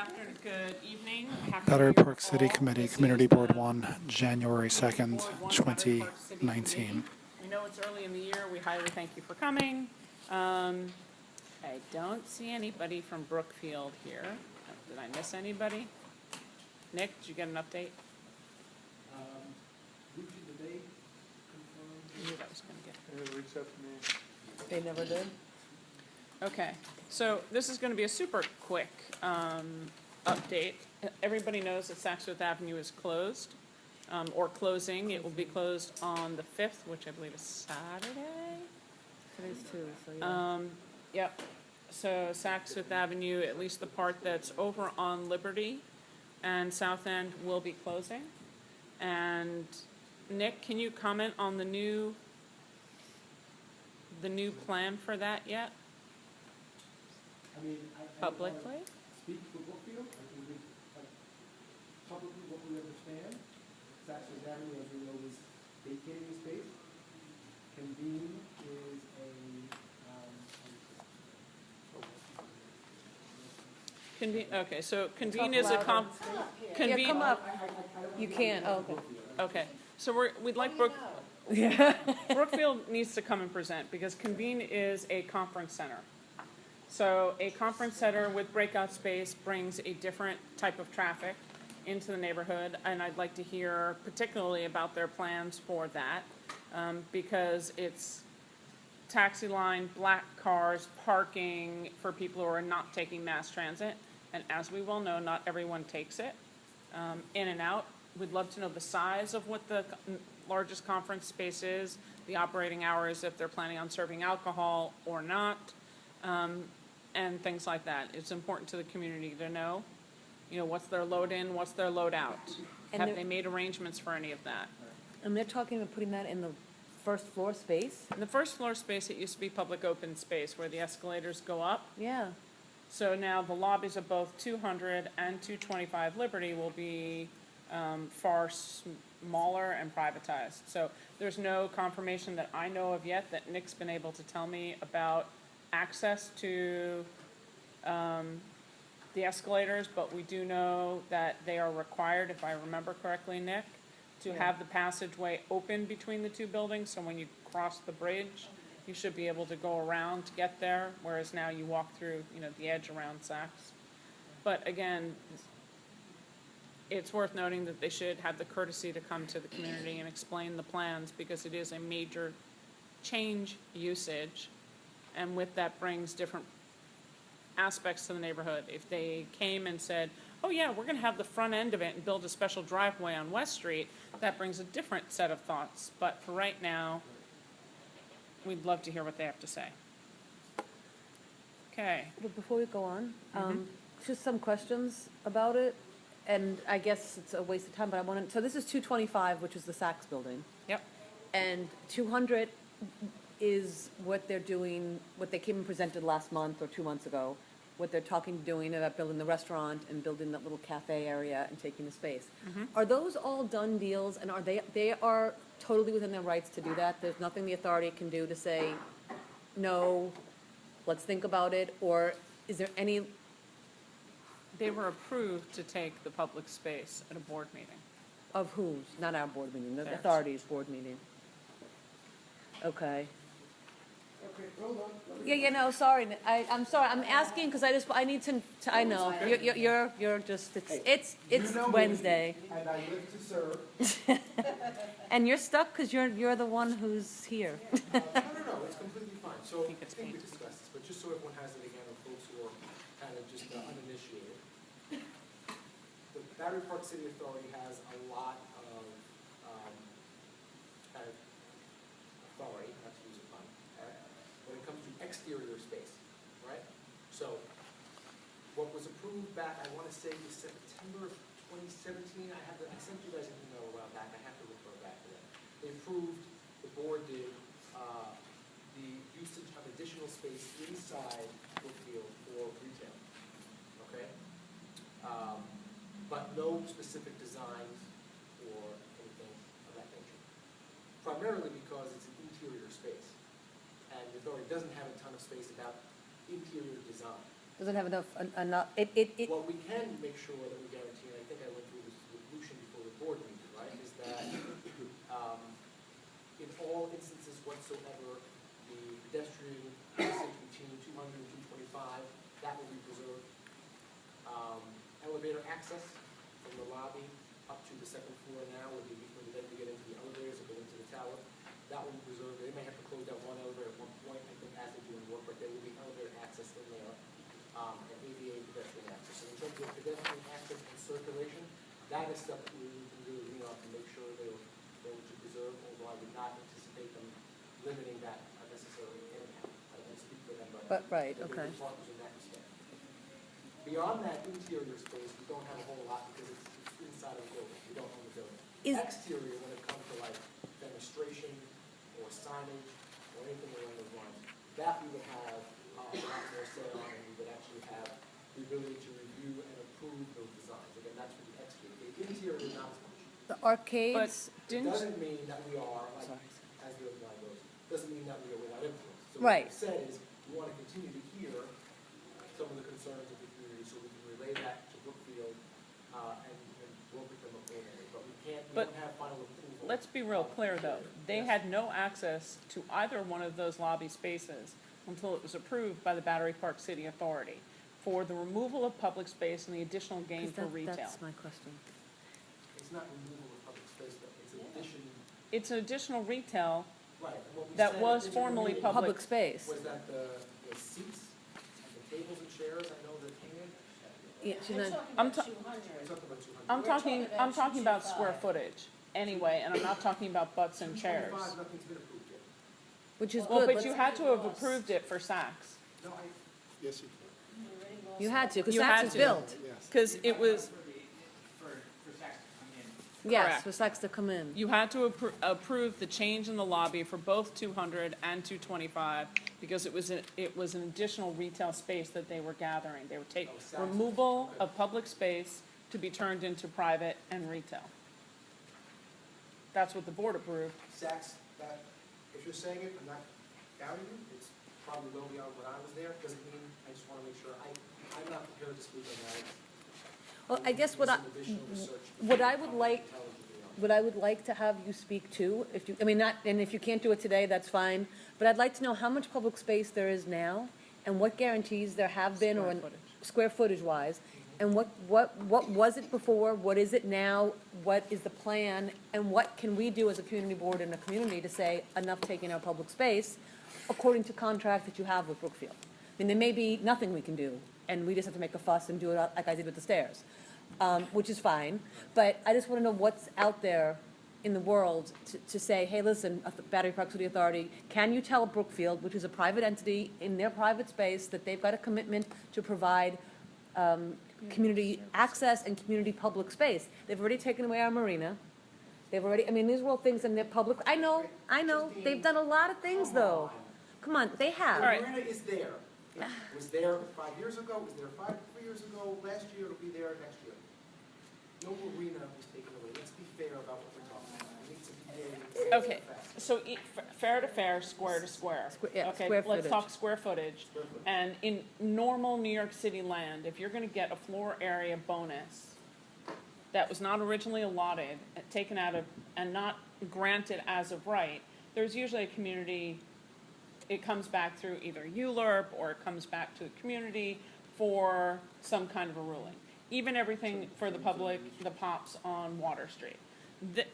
afternoon, good evening. Battery Park City Committee, Community Board 1, January 2nd, 2019. We know it's early in the year. We highly thank you for coming. I don't see anybody from Brookfield here. Did I miss anybody? Nick, did you get an update? Reaching the date I knew that was going to get. They reached out to me. They never did? Okay, so this is going to be a super quick update. Everybody knows that Saks Fifth Avenue is closed, or closing. It will be closed on the 5th, which I believe is Saturday. Today's two, so yeah. Yep. So Saks Fifth Avenue, at least the part that's over on Liberty and South End, will be closing. And Nick, can you comment on the new plan for that yet? I mean, Publicly? Speak for Brookfield, I can read, publicly what we understand. Saks Fifth Avenue, as we know, is vacating the space. Convene is Okay, so Convene Talk is a louder. Convene. Yeah, come up. You can't, oh, okay. Okay, so we'd like Brookfield needs to come and present because Convene is a conference center. So a conference center with breakout space brings a different type of traffic into the neighborhood, and I'd like to hear particularly about their plans for that because it's taxi line, black cars, parking for people who are not taking mass transit, and as we well know, not everyone takes it in and out. We'd love to know the size of what the largest conference space is, the operating hours, if they're planning on serving alcohol or not, and things like that. It's important to the community to know, what's their load in, what's their load out. And Have they made arrangements for any of that? And they're talking about putting that in the first floor space? In the first floor space, it used to be public open space where the escalators go up. Yeah. So now the lobbies of both 200 and 225 Liberty will be far smaller and privatized. So there's no confirmation that I know of yet that Nick's been able to tell me about access to the escalators, but we do know that they are required, if I remember correctly, Nick, to have the passageway open between the two buildings, so when you cross the bridge, you should be able to go around to get there, whereas now you walk through, the edge around Saks. But again, it's worth noting that they should have the courtesy to come to the community and explain the plans, because it is a major change usage, and with that brings different aspects to the neighborhood. If they came and said, oh yeah, we're going to have the front end of it and build a special driveway on West Street, that brings a different set of thoughts. But for right now, we'd love to hear what they have to say. Okay. But before we go on, just some questions about it. And I guess it's a waste of time, but I want to, so this is 225, which is the Saks building. Yep. And 200 is what they're doing, what they came and presented last month or 2 months ago, what they're doing about building the restaurant and building that little cafe area and taking the space. Are those all done deals, and they are totally within their rights to do that? There's nothing the authority can do to say, no, let's think about it, or is there any? They were approved to take the public space at a board meeting. Of whose? Not our board meeting, the Theirs. authority's board meeting. Okay. Okay, hold on. Yeah, no, sorry, I'm sorry, I'm asking because I need to, I know, you're just, it's You know me, Wednesday. And I live to serve. And you're stuck because you're the one who's here. No, it's completely fine. So, I think it's think we painted. discussed this, but just so everyone has it again, or folks who are kind of just uninitiated. The Battery Park City Authority has a lot of kind of authority, not to use a pun, when it comes to exterior space, right? So, what was approved back, I want to say was September of 2017, I sent you guys an email a while back, I have to refer back to that. They approved, the board did, the usage of additional space inside Brookfield for retail, okay? But no specific designs or anything of that nature. Primarily because it's an interior space, and the authority doesn't have a ton of space about interior design. Doesn't have enough, What we can make sure that we guarantee, and I think I went through this with Lucian before the board meeting, right, is that, in all instances whatsoever, the pedestrian passage between 200 and 225, that will be preserved. Elevator access from the lobby up to the second floor now, where then you get into the elevators and go into the tower, that will be preserved. They may have to close down one elevator at one point, I think, as they're doing work, but there will be elevator access in there, and ADA pedestrian access. So in terms of pedestrian access and circulation, that is stuff that we can really lean on to make sure they're going to preserve, although I would not anticipate them limiting that unnecessarily anyhow. I don't speak for them, But, right, they're okay. good partners in that respect. Beyond that interior space, we don't have a whole lot because it's inside of the building. We don't own the building. Exterior, when it comes to like fenestration or signage or anything along those lines, that we would have a lot more say on, and we would actually have the ability to review and approve those designs. Again, that's for the exterior. The interior is not as much. The arcades, It Didn't, doesn't mean that we are, like, Sorry. as the other line goes, doesn't mean that we are without influence. So Right. what we said is, we want to continue to hear some of the concerns of the community, so we can relay that to Brookfield, and work with them accordingly. But we can't, we But don't have final approval. let's be real clear though, they Yes. had no access to either one of those lobby spaces until it was approved by the Battery Park City Authority for the removal of public space and the additional gain for retail. that's my question. It's not removal of public space, but it's addition, It's an additional retail right, and what we that said was in the formerly meeting public. Public space. was that the seats, the tables and chairs, I know that came in. Yeah, she's not, I'm ta- We talked about 200. I'm talking about square footage anyway, and I'm not talking about butts and chairs. 225, nothing's been approved yet. which is Well, good. but Let's- you had to have approved it for Saks, No, I, Yes, you You had to, because You Saks had is to. built. yes. because it was, For Saks to come in. Yes, Correct. for Saks to come in. you had to approve the change in the lobby for both 200 and 225, because it was an additional retail space that they were gathering. They were taking, Saks. removal of public space to be turned into private and retail. That's what the board approved. Saks, that, if you're saying it, I'm not doubting you, it's probably well beyond what I was there, doesn't mean, I just wanna make sure, I'm not prepared to speak on that. Well, I guess what Some additional research what I would like, intelligently on. what I would like to have you speak to, if you, I mean, not, and if you can't do it today, that's fine, but I'd like to know how much public space there is now, and what guarantees there have been, or Square footage. square footage wise, and what was it before, what is it now, what is the plan, and what can we do as a community board and a community to say, enough taking our public space, according to contract that you have with Brookfield. I mean, there may be nothing we can do, and we just have to make a fuss and do it like I did with the stairs, which is fine, but I just want to know what's out there in the world to say, hey, listen, Battery Park City Authority, can you tell Brookfield, which is a private entity in their private space, that they've got a commitment to provide community access and community public space? They've already taken away our marina. They've already, I mean, these were all things in their public, I know, they've done a lot of things, though. Come on, they have. The right. marina is there. It was there 5 years ago, it was there 3 years ago, last year, it'll be there next year. No marina was taken away. Let's be fair about what we're talking about. We need to be Okay, so fair to fair, square to square. Yeah, Okay, square let's footage. talk square footage. Square footage. And in normal New York City land, if you're gonna get a floor area bonus that was not originally allotted, taken out of, and not granted as of right, there's usually a community, it comes back through either ULURP or it comes back to the community for some kind of a ruling. Even everything for the public, the POPs on Water Street.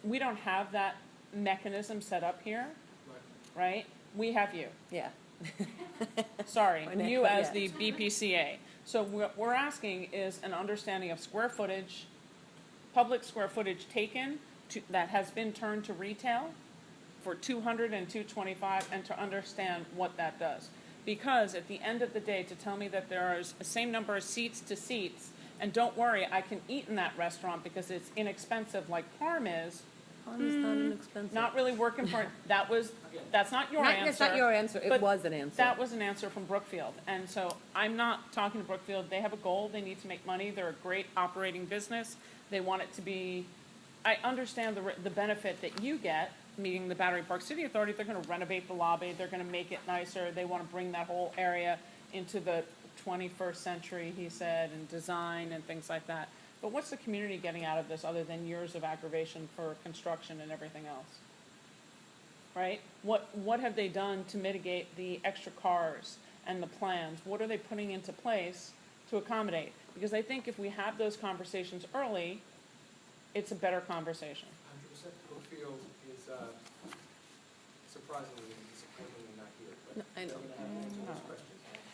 We don't have that mechanism set up here, right? We have you. Yeah. Sorry, Or Nick, you but as yeah. the BPCA. So what we're asking is an understanding of square footage, public square footage taken that has been turned to retail for 200 and 225, and to understand what that does. Because at the end of the day, to tell me that there is the same number of seats to seats, and don't worry, I can eat in that restaurant because it's inexpensive like Parm is, It's not inexpensive. not really working for, that's not your answer. That's not your answer, it but was an answer. That was an answer from Brookfield, and so I'm not talking to Brookfield, they have a goal, they need to make money, they're a great operating business, they want it to be, I understand the benefit that you get, meeting the Battery Park City Authority, they're gonna renovate the lobby, they're gonna make it nicer, they wanna bring that whole area into the 21st century, he said, and design and things like that. But what's the community getting out of this other than years of aggravation for construction and everything else? Right? What have they done to mitigate the extra cars and the plans? What are they putting into place to accommodate? Because I think if we have those conversations early, it's a better conversation. 100%. Brookfield is surprisingly and disappointingly not here, but I know. they're going to have to answer those questions.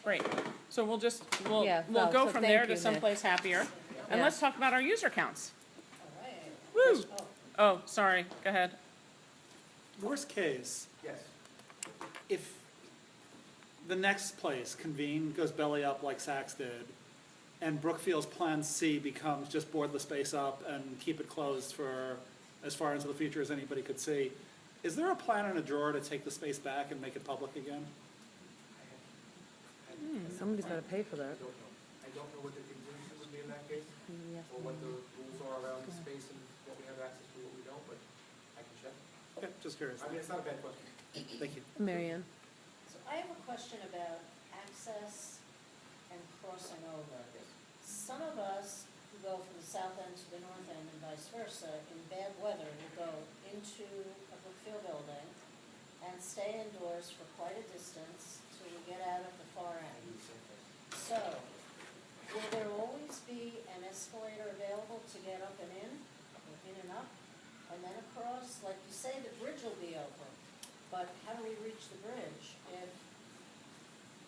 Great. So we'll Yeah, we'll no, go so from thank there you, to Nick. someplace happier. And Yeah. let's talk about our user counts. All right. Woo! Oh, sorry, go ahead. Worst case, Yes. if the next place, Convene, goes belly up like Saks did, and Brookfield's Plan C becomes just board the space up and keep it closed for as far into the future as anybody could see, is there a plan in a drawer to take the space back and make it public again? Somebody's gotta pay for I that. don't know. I don't know what the conclusion would be in that case, or what the rules are around the space and what we have access to, what we don't, but I can check. Okay, just curious. I mean, it's not a bad question. Thank you. Mary Ann? So I have a question about access and crossing over. Some of us who go from the south end to the north end and vice versa, in bad weather, will go into a Brookfield building and stay indoors for quite a distance till we get out of the far end. So, will there always be an escalator available to get up and in, or in and up, and then across? Like you say, the bridge will be open, but how do we reach the bridge if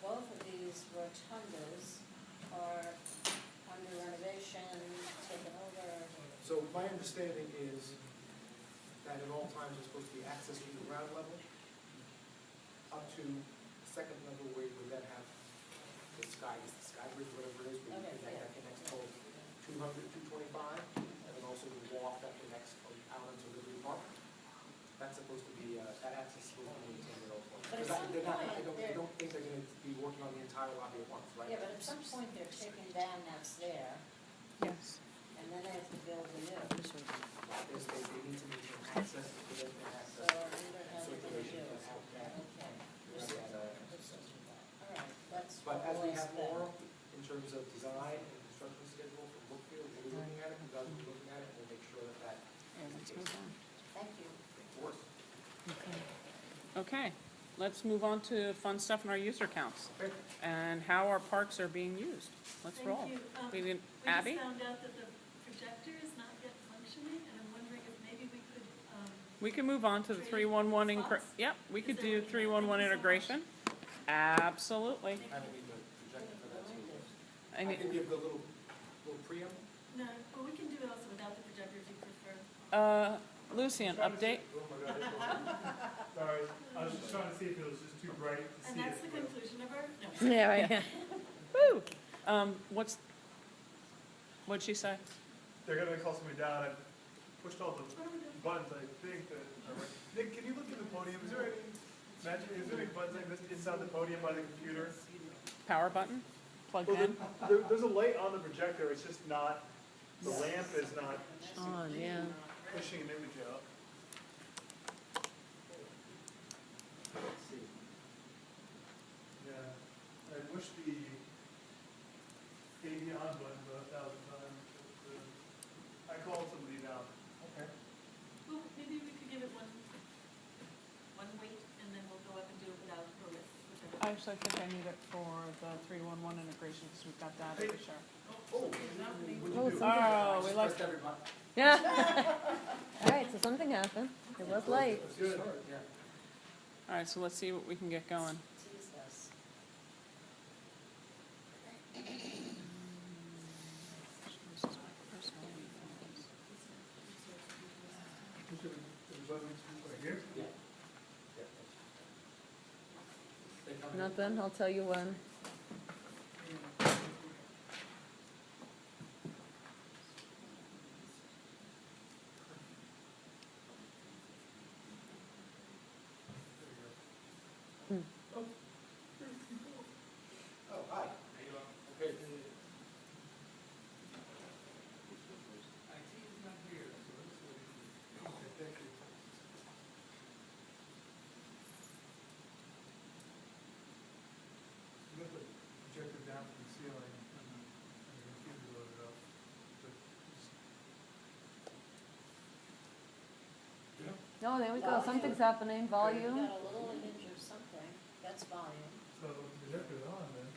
both of these rotundas are under renovation, taken over? So my understanding is that at all times there's supposed to be access from the ground level up to the second level where you would then have the sky bridge, whatever it is, where you Okay, connect, yeah. that connects to 200, 225, and then also the walk that connects out into Liberty Park. That's supposed to be, that access is supposed to be maintained at all points. But at Because some they're not- point, I don't think they're gonna be working on the entire lobby at once, right? Yeah, but at some point they're taking down that's there, Yes. and then they have to build a new. They need to maintain access, pedestrian So access, I wonder how they're gonna circulation do it. out back. Okay. All right, that's. But as we always have been. more in terms of design and construction schedule for Brookfield, we'll be looking at it, you guys will be looking at it, we'll make sure that Let's move on. Thank you. works. Okay, let's move on to fun stuff in our user counts Okay. and how our parks are being used. Let's roll. Thank you. We didn't, We Abby? just found out that the projector is not yet functioning, and I'm wondering if maybe we could, We can move on to the 311 Spots? yep, we could Is do there- 311 thank you so integration. Absolutely. I don't need the projector for that too. I I mean, can give the little preamp. no, but we can do it also without the projector if you prefer. Lucian, update? Sorry, I was just trying to see if it was just too bright to see And it. that's the but- conclusion of our, no. Yeah, right. Woo! What'd she say? They're gonna call somebody down, I pushed all the buttons, I think that, are right. Nick, can you look at the podium, is there any, magic, is there any buttons like this inside the podium by the computer? Power button? Plugged Well, in? there's a light on the projector, it's just not, the lamp is not On, yeah. pushing an image out. Let's see. Yeah, I wish the AV on button was 1,000 times. I called somebody now. Okay. Well, maybe we could give it one wait, and then we'll go up and do it without, or with, whichever. I actually think I need it for the 311 integration because we've got that to share. Oh, Oh, something, Oh, we like, pressed everybody. yeah. All right, so something happened. It was late. Good. Yeah. all right, so let's see what we can get going. Tease us. Here? Yeah. They come in. Nothing, I'll tell you when. Oh, hi. Okay. Good. Oh, there we go, something's happening, You volume. got a little image of something, that's volume. So the projector is on then.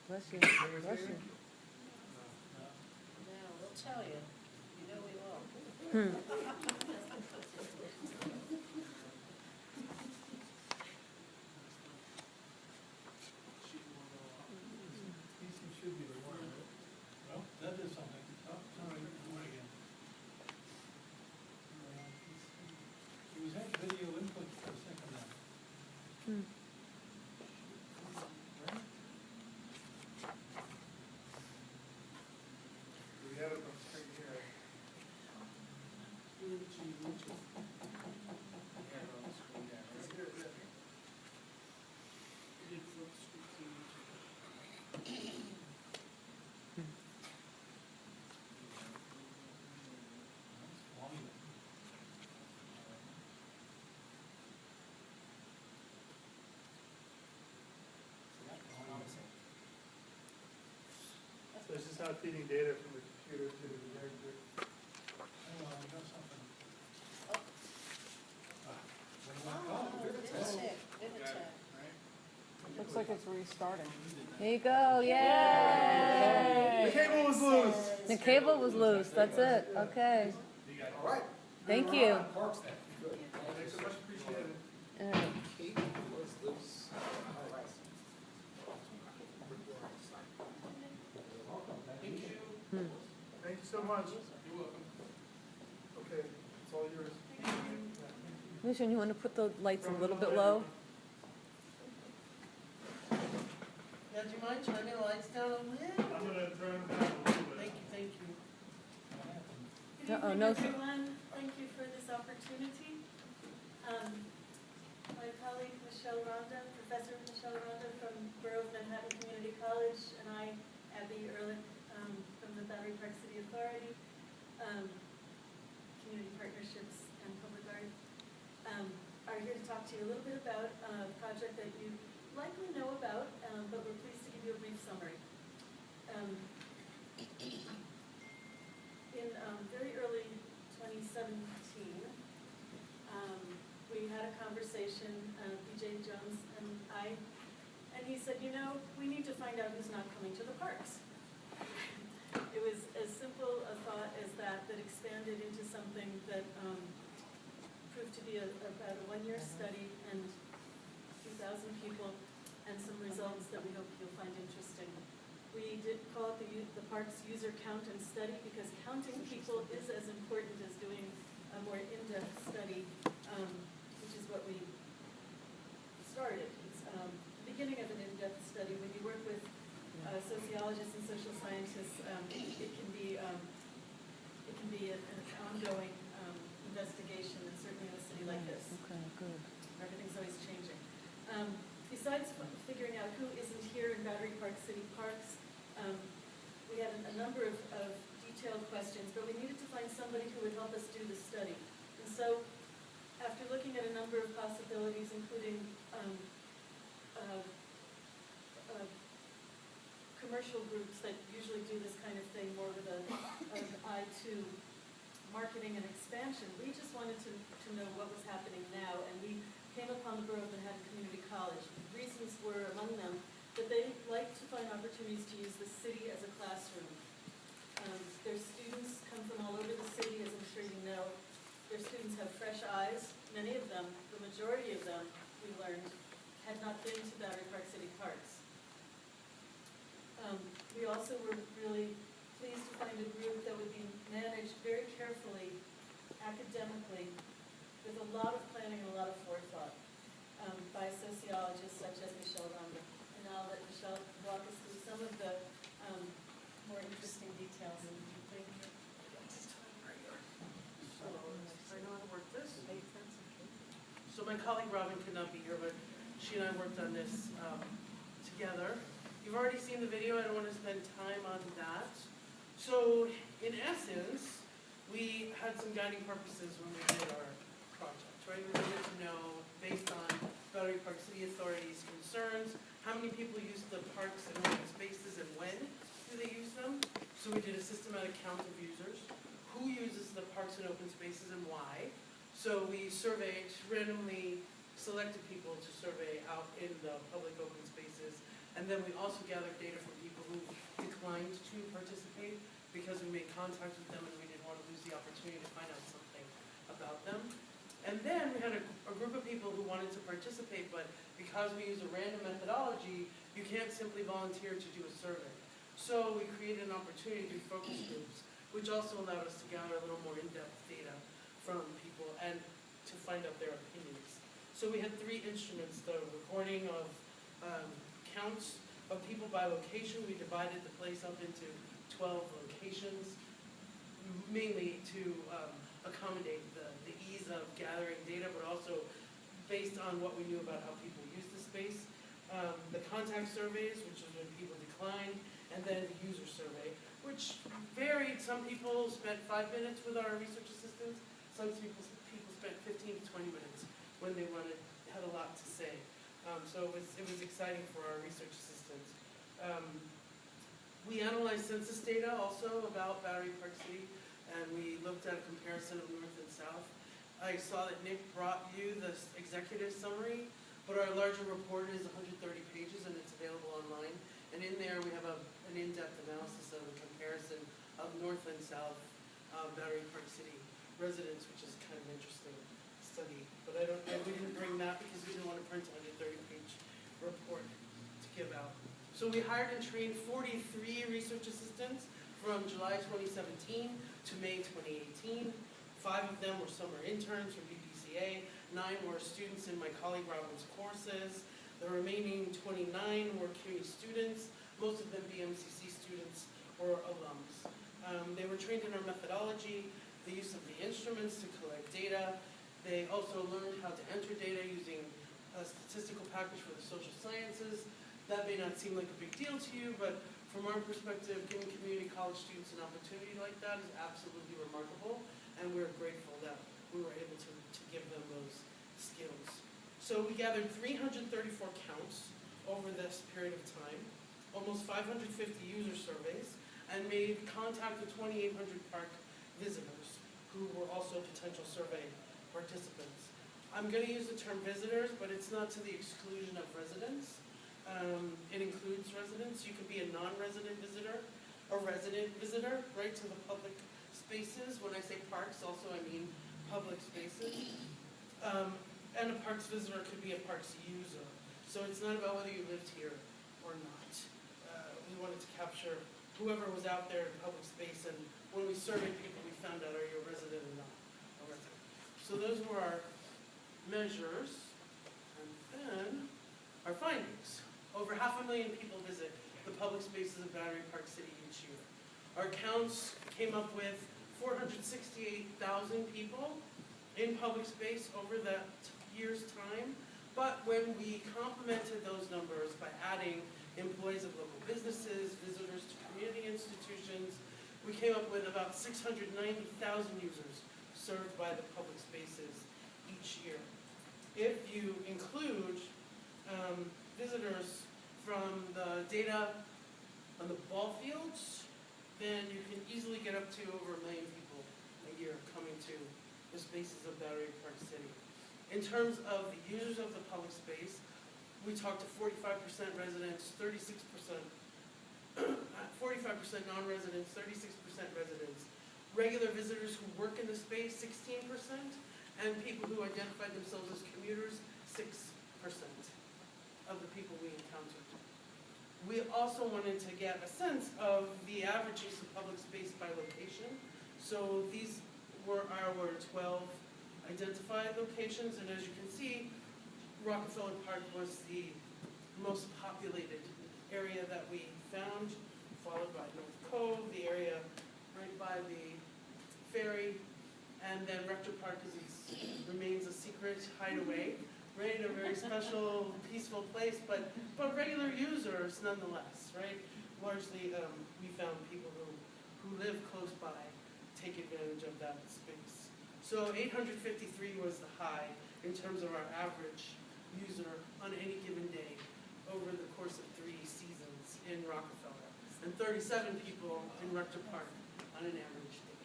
Bless you, bless you. Now, we'll tell you, you know we will. PC should be the one, right? Well, that is something. Oh, sorry, do it again. He was having video input for a second now. Right? We have it from screen here. So it's just not feeding data from the computer to the projector. Vivitek, Vivitek. Looks like it's restarting. There you go, yay! The cable was loose. The cable was loose, that's it, okay. All right. Thank you. Parks then. Good. Thanks so much, appreciate it. All right. Cable was loose. All right. Thank you so much. You're welcome. Okay, it's all yours. Mission, you want to put the lights a little bit low? Now, do you mind turning the lights down a little? I'm gonna turn them down a little bit. Thank you. Good Uh-oh, evening, no. everyone. Thank you for this opportunity. My colleague Michelle Ronda, Professor Michelle Ronda from Borough of Manhattan Community College, and I, Abby Ehrlich, from the Battery Park City Authority, Community Partnerships and Public Art, are here to talk to you a little bit about a project that you likely know about, but we're pleased to give you a brief summary. In very early 2017, we had a conversation, BJ Jones and I, and he said, you know, we need to find out who's not coming to the parks. It was as simple a thought as that expanded into something that proved to be about a one-year study and 2,000 people and some results that we hope you'll find interesting. We did call it the park's user count and study because counting people is as important as doing a more in-depth study, which is what we started. It's the beginning of an in-depth study. When you work with sociologists and social scientists, it can be an ongoing investigation, and certainly in a city like this. Okay, good. Everything's always changing. Besides figuring out who isn't here in Battery Park City Parks, we had a number of detailed questions, but we needed to find somebody who would help us do the study. And so, after looking at a number of possibilities, including commercial groups that usually do this kind of thing more with an eye to marketing and expansion, we just wanted to know what was happening now, and we came upon the Borough of Manhattan Community College. The reasons were, among them, that they like to find opportunities to use the city as a classroom. Their students come from all over the city, as I'm sure you know. Their students have fresh eyes. Many of them, the majority of them, we learned, had not been to Battery Park City Parks. We also were really pleased to find a group that would be managed very carefully, academically, with a lot of planning and a lot of forethought, by sociologists such as Michelle Ronda. And I'll let Michelle walk us through some of the more interesting details. Thank you. So, I know how to work this. So my colleague Robin could not be here, but she and I worked on this together. You've already seen the video, I don't want to spend time on that. So, in essence, we had some guiding purposes when we did our project, right? We wanted to know, based on Battery Park City Authority's concerns, how many people use the parks and open spaces and when, do they use them? So we did a systematic count of users. Who uses the parks and open spaces and why? So we surveyed, randomly selected people to survey out in the public open spaces. And then we also gathered data from people who declined to participate because we made contact with them and we didn't want to lose the opportunity to find out something about them. And then we had a group of people who wanted to participate, but because we use a random methodology, you can't simply volunteer to do a survey. So we created an opportunity to do focus groups, which also allowed us to gather a little more in-depth data from people and to find out their opinions. So we had 3 instruments, the recording of counts of people by location. We divided the place up into 12 locations, mainly to accommodate the ease of gathering data, but also based on what we knew about how people use the space. The contact surveys, which is when people declined, and then the user survey, which varied. Some people spent 5 minutes with our research assistants. Some people spent 15 to 20 minutes when they had a lot to say. So it was exciting for our research assistants. We analyzed census data also about Battery Park City, and we looked at a comparison of North and South. I saw that Nick brought you the executive summary, but our larger report is 130 pages and it's available online. And in there we have an in-depth analysis of a comparison of North and South Battery Park City residents, which is kind of an interesting study. But we didn't bring that because we didn't want to print a 130-page report to give out. So we hired and trained 43 research assistants from July 2017 to May 2018. 5 of them were summer interns from BPCA, 9 were students in my colleague Robin's courses. The remaining 29 were CUNY students, most of them BMCC students or alums. They were trained in our methodology, the use of the instruments to collect data. They also learned how to enter data using a statistical package for the social sciences. That may not seem like a big deal to you, but from our perspective, giving community college students an opportunity like that is absolutely remarkable, and we're grateful that we were able to give them those skills. So we gathered 334 counts over this period of time, almost 550 user surveys, and made contact with 2,800 park visitors who were also potential survey participants. I'm going to use the term visitors, but it's not to the exclusion of residents. It includes residents. You can be a non-resident visitor, a resident visitor, right, to the public spaces. When I say parks, also I mean public spaces. And a parks visitor could be a parks user. So it's not about whether you lived here or not. We wanted to capture whoever was out there in public space, and when we surveyed people, we found out, are you a resident or not a resident? So those were our measures, and then our findings. Over 500,000 people visit the public spaces of Battery Park City each year. Our counts came up with 468,000 people in public space over that year's time, but when we complemented those numbers by adding employees of local businesses, visitors to community institutions, we came up with about 690,000 users served by the public spaces each year. If you include visitors from the data on the ball fields, then you can easily get up to over 1 million people a year coming to the spaces of Battery Park City. In terms of the users of the public space, we talked to 45% residents, 36%, 45% non-residents, 36% residents. Regular visitors who work in the space, 16%, and people who identified themselves as commuters, 6% of the people we encountered. We also wanted to get a sense of the average use of public space by location. So these were our 12 identified locations, and as you can see, Rockefeller Park was the most populated area that we found, followed by North Cove, the area right by the ferry, and then Rector Park remains a secret hideaway, right? A very special, peaceful place, but regular users nonetheless, right? Largely, we found people who live close by take advantage of that space. So 853 was the high in terms of our average user on any given day over the course of 3 seasons in Rockefeller. and 37 people in Rector Park on an average day.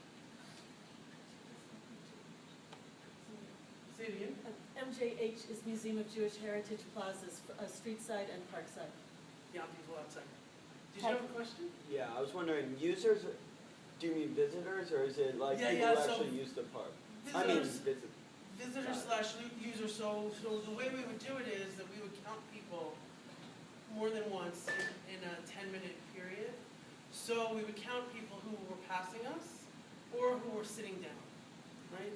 Say it again? MJH is Museum of Jewish Heritage Plazas, street side and park side. Yeah, people outside. Did you have a question? Yeah, I was wondering, users, do you mean visitors, or is it like Yeah, people yeah, who so actually use the park? I mean, Visitors, visitors slash users, so the way we would do it is that we would count people more than once in a 10-minute period. So we would count people who were passing us or who were sitting down, right?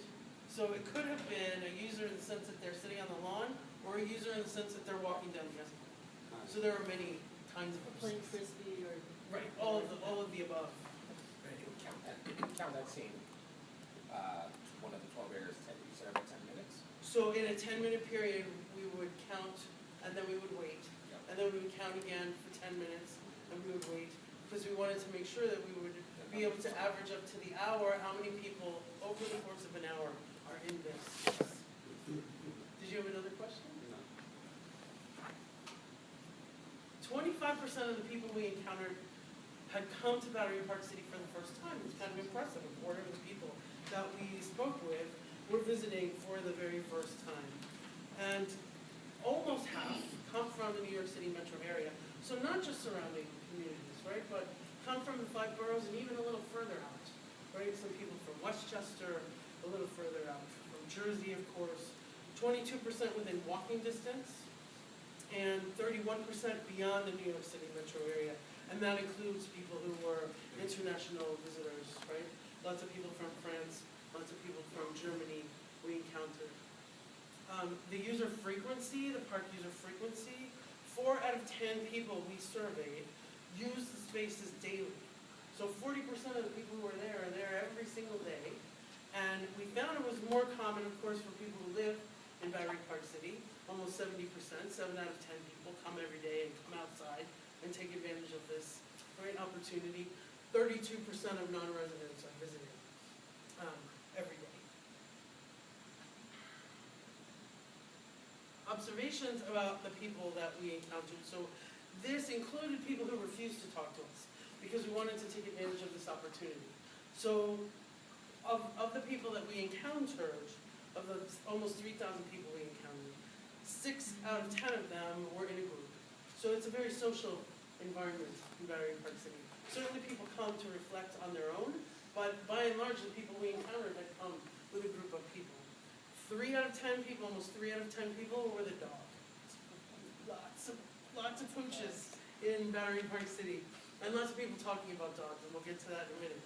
So it could have been a user in the sense that they're sitting on the lawn, or a user in the sense that they're walking down the escalator. So there are many kinds of Playing uses. frisbee or. Right, all of the above. Count that scene, one of the 12 areas, 10, you said about 10 minutes? So in a 10-minute period, we would count, and then we would wait. And then we would count again for 10 minutes, and we would wait. Because we wanted to make sure that we would be able to average up to the hour, how many people over the course of an hour are in this. Did you have another question? 25% of the people we encountered had come to Battery Park City for the first time. It's kind of impressive. A quarter of the people that we spoke with were visiting for the very first time. And almost half come from the New York City metro area. So not just surrounding communities, right? But come from the 5 boroughs and even a little further out, right? Some people from Westchester, a little further out. From Jersey, of course. 22% within walking distance, and 31% beyond the New York City metro area. And that includes people who were international visitors, right? Lots of people from France, lots of people from Germany we encountered. The user frequency, the park user frequency, 4 out of 10 people we surveyed use the spaces daily. So 40% of the people who are there every single day. And we found it was more common, of course, for people who live in Battery Park City. Almost 70%, 7 out of 10 people come every day and come outside and take advantage of this great opportunity. 32% of non-residents are visiting every day. Observations about the people that we encountered. So this included people who refused to talk to us because we wanted to take advantage of this opportunity. So of the people that we encountered, of the almost 3,000 people we encountered, 6 out of 10 of them were in a group. So it's a very social environment in Battery Park City. Certainly people come to reflect on their own, but by and large the people we encountered had come with a group of people. 3 out of 10 people, almost 3 out of 10 people were the dog. Lots of pooches in Battery Park City, and lots of people talking about dogs, and we'll get to that in a minute.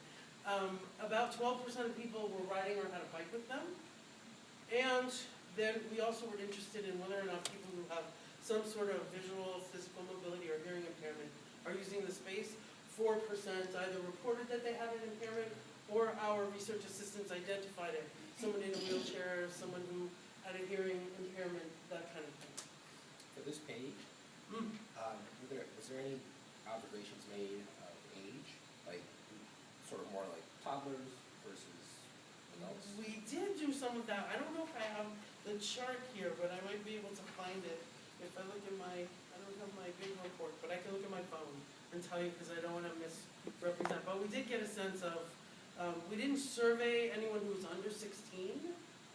About 12% of people were riding or had a bike with them, and then we also were interested in whether or not people who have some sort of visual, physical mobility or hearing impairment are using the space. 4% either reported that they had an impairment, or our research assistants identified it. Someone in a wheelchair, someone who had a hearing impairment, that kind of thing. For this page, was there any observations made of age? Like, sort of more like toddlers versus adults? We did do some of that. I don't know if I have the chart here, but I might be able to find it if I look in my, I don't have my big report, but I can look at my phone and tell you because I don't want to misrepresent. But we did get a sense of, we didn't survey anyone who was under 16,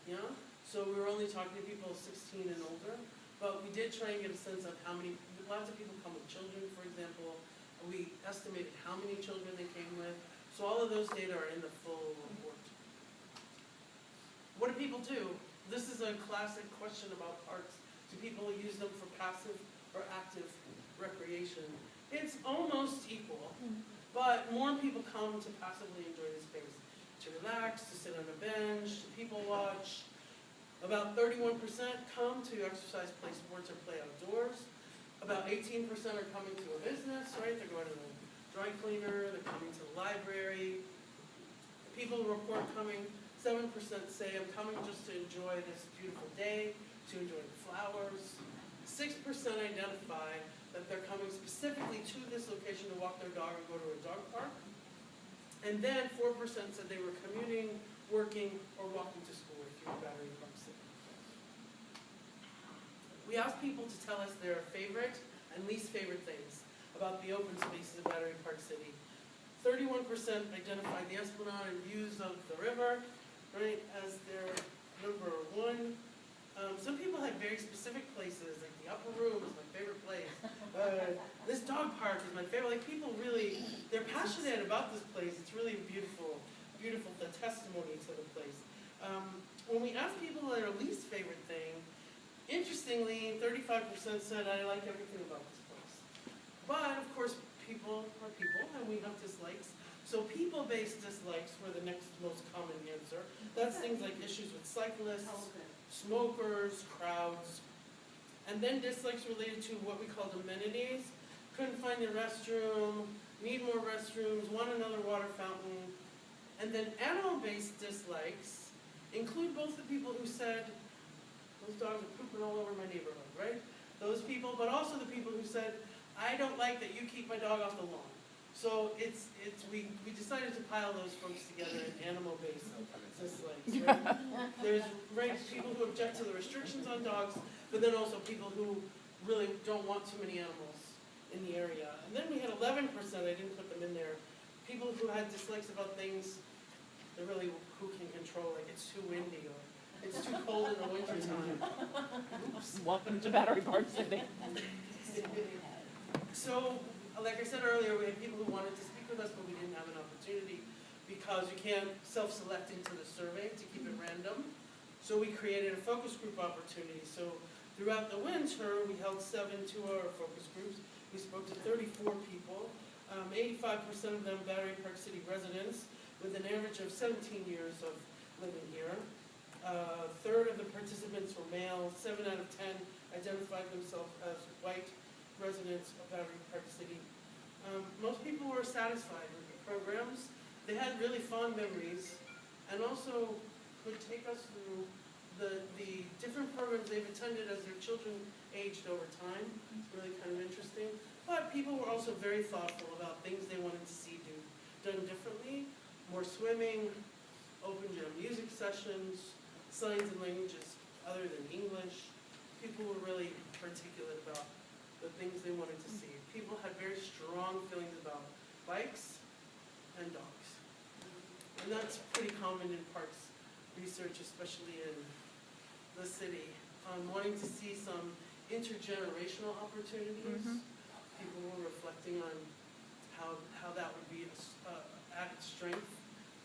yeah? So we were only talking to people 16 and older, but we did try and get a sense of how many, lots of people come with children, for example. We estimated how many children they came with. So all of those data are in the full report. What do people do? This is a classic question about parks. Do people use them for passive or active recreation? It's almost equal, but more people come to passively enjoy the space. To relax, to sit on a bench, to people watch. About 31% come to exercise, play sports, or play outdoors. About 18% are coming to a business, right? They're going to the dry cleaner, they're coming to the library. People report coming, 7% say, I'm coming just to enjoy this beautiful day, to enjoy the flowers. 6% identify that they're coming specifically to this location to walk their dog or go to a dog park. And then 4% said they were commuting, working, or walking to school through Battery Park City. We asked people to tell us their favorite and least favorite things about the open spaces of Battery Park City. 31% identified the Esplanade and views of the river, right, as their number one. Some people had very specific places, like the upper room is my favorite place. This dog park is my favorite. Like, people really, they're passionate about this place. It's really beautiful, beautiful, the testimony to the place. When we asked people their least favorite thing, interestingly, 35% said, I like everything about this place. But, of course, people are people, and we have dislikes. So people-based dislikes were the next most common answer. That's things like issues with cyclists, smokers, crowds. And then dislikes related to what we called amenities. Couldn't find a restroom, need more restrooms, want another water fountain. And then animal-based dislikes include both the people who said, those dogs are pooping all over my neighborhood, right? Those people, but also the people who said, I don't like that you keep my dog off the lawn. So we decided to pile those folks together in animal-based dislikes, right? There's people who object to the restrictions on dogs, but then also people who really don't want too many animals in the area. And then we had 11%, I didn't put them in there, people who had dislikes about things that really, who can control, like it's too windy or it's too cold in the wintertime. Welcome to Battery Park City. So, like I said earlier, we had people who wanted to speak with us, but we didn't have an opportunity because you can't self-select into the survey to keep it random. So we created a focus group opportunity. So throughout the winter, we held 7 2-hour focus groups. We spoke to 34 people, 85% of them Battery Park City residents with an average of 17 years of living here. A third of the participants were male, 7 out of 10 identified themselves as white residents of Battery Park City. Most people were satisfied with the programs. They had really fond memories and also could take us through the different programs they've attended as their children aged over time. It's really kind of interesting. But people were also very thoughtful about things they wanted to see done differently. More swimming, open gym music sessions, signs and languages other than English. People were really particular about the things they wanted to see. People had very strong feelings about bikes and dogs. And that's pretty common in parks research, especially in the city. Wanting to see some intergenerational opportunities. People were reflecting on how that would be added strength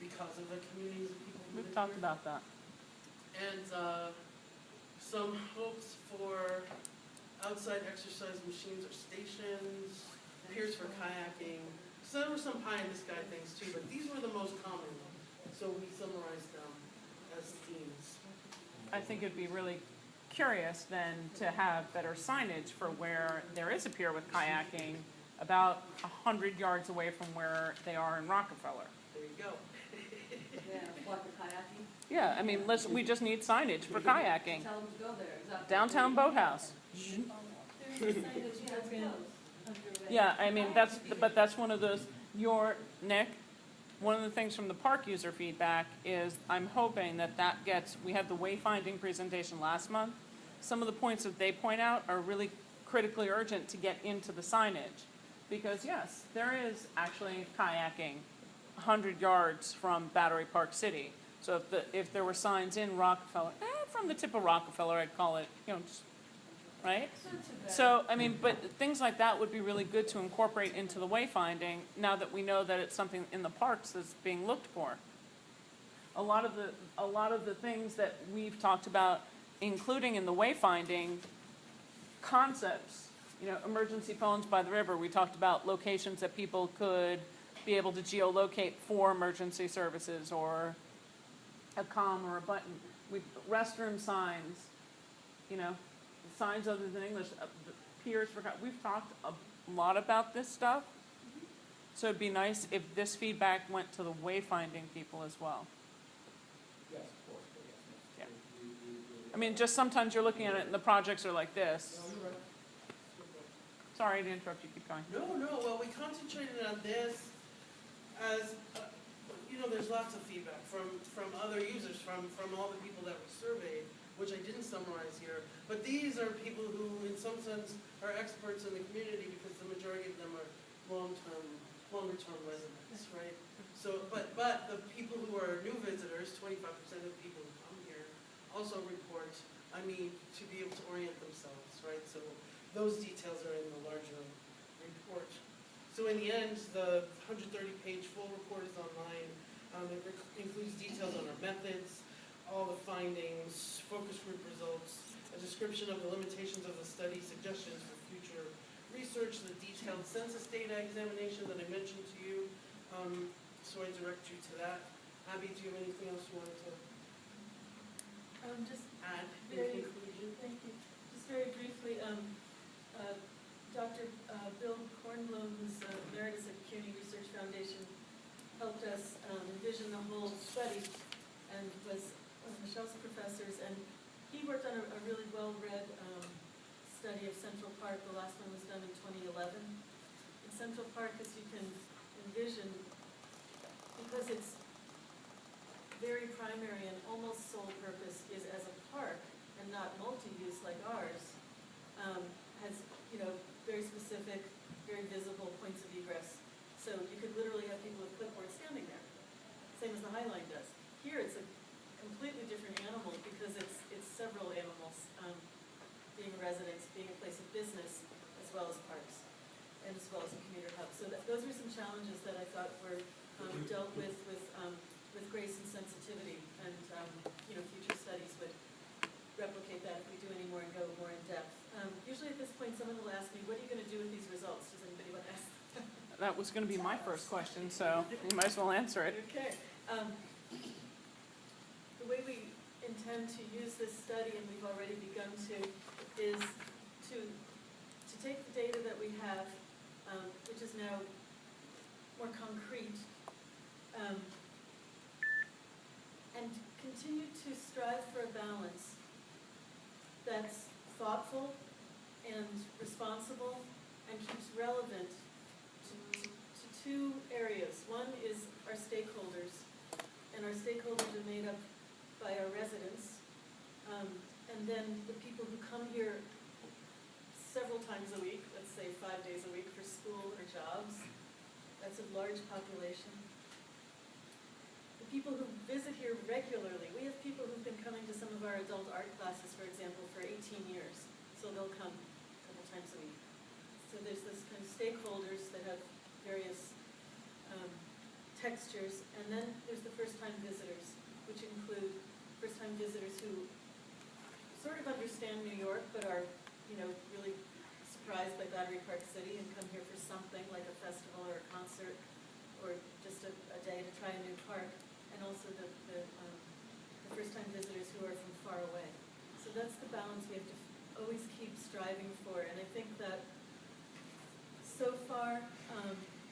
because of the communities of people who live We've talked here. about that. And some hopes for outside exercise machines or stations, piers for kayaking. So there were some pie-in-the-sky things too, but these were the most common. So we summarized them as themes. I think it'd be really curious then to have better signage for where there is a pier with kayaking about 100 yards away from where they are in Rockefeller. There you go. Yeah, what, the kayaking? Yeah, I mean, we just need signage for kayaking. Tell them to go there, exactly. Downtown Boathouse. There's signage that's been underway. Yeah, I mean, but that's one of those, Nick, one of the things from the park user feedback is I'm hoping that we had the wayfinding presentation last month. Some of the points that they point out are really critically urgent to get into the signage. Because yes, there is actually kayaking 100 yards from Battery Park City. So if there were signs in Rockefeller, from the tip of Rockefeller, I'd call it, just, right? So, I mean, but things like that would be really good to incorporate into the wayfinding now that we know that it's something in the parks that's being looked for. A lot of the things that we've talked about, including in the wayfinding concepts, emergency phones by the river, we talked about locations that people could be able to geolocate for emergency services or a comm or a button. Restroom signs, signs other than English, piers for, we've talked a lot about this stuff. So it'd be nice if this feedback went to the wayfinding people as well. Yes, of course, but yes. Yeah. I mean, just sometimes you're looking at it and the projects are like this. No, you're right. Sorry to interrupt you, keep going. No, well, we concentrated on this as, there's lots of feedback from other users, from all the people that we surveyed, which I didn't summarize here. But these are people who, in some sense, are experts in the community because the majority of them are longer-term residents, right? So, but the people who are new visitors, 25% of the people who come here also report, to be able to orient themselves, right? So those details are in the larger report. So in the end, the 130-page full report is online. It includes details on our methods, all the findings, focus group results, a description of the limitations of the study, suggestions for future research, the detailed census data examination that I mentioned to you. So I direct you to that. Abby, do you have anything else you wanted to Just add in very, conclusion? thank you. Just very briefly, Dr. Bill Kornblum, who's emeritus at CUNY Research Foundation, helped us envision the whole study and was one of Michelle's professors. And he worked on a really well-read study of Central Park. The last one was done in 2011. In Central Park, as you can envision, because it's very primary and almost sole purpose is as a park and not multi-use like ours, has, very specific, very visible points of egress. So you could literally have people with clipboards standing there, same as the High Line does. Here it's a completely different animal because it's several animals, being a residence, being a place of business, as well as parks, and as well as a commuter hub. So those were some challenges that I thought were dealt with grace and sensitivity, and future studies would replicate that if we do any more and go more in depth. Usually at this point, someone will ask me, what are you going to do with these results? Does anybody want to ask? That was gonna be my first question, so you might as well answer it. Okay. The way we intend to use this study, and we've already begun to, is to take the data that we have, which is now more concrete, and continue to strive for a balance that's thoughtful and responsible and keeps relevant to two areas. One is our stakeholders, and our stakeholders are made up by our residents, and then the people who come here several times a week, let's say 5 days a week for school or jobs. That's a large population. The people who visit here regularly, we have people who've been coming to some of our adult art classes, for example, for 18 years. So they'll come a couple times a week. So there's this kind of stakeholders that have various textures, and then there's the first-time visitors, which include first-time visitors who sort of understand New York, but are, really surprised by Battery Park City and come here for something like a festival or a concert or just a day to try a new park, and also the first-time visitors who are from far away. So that's the balance we have to always keep striving for, and I think that so far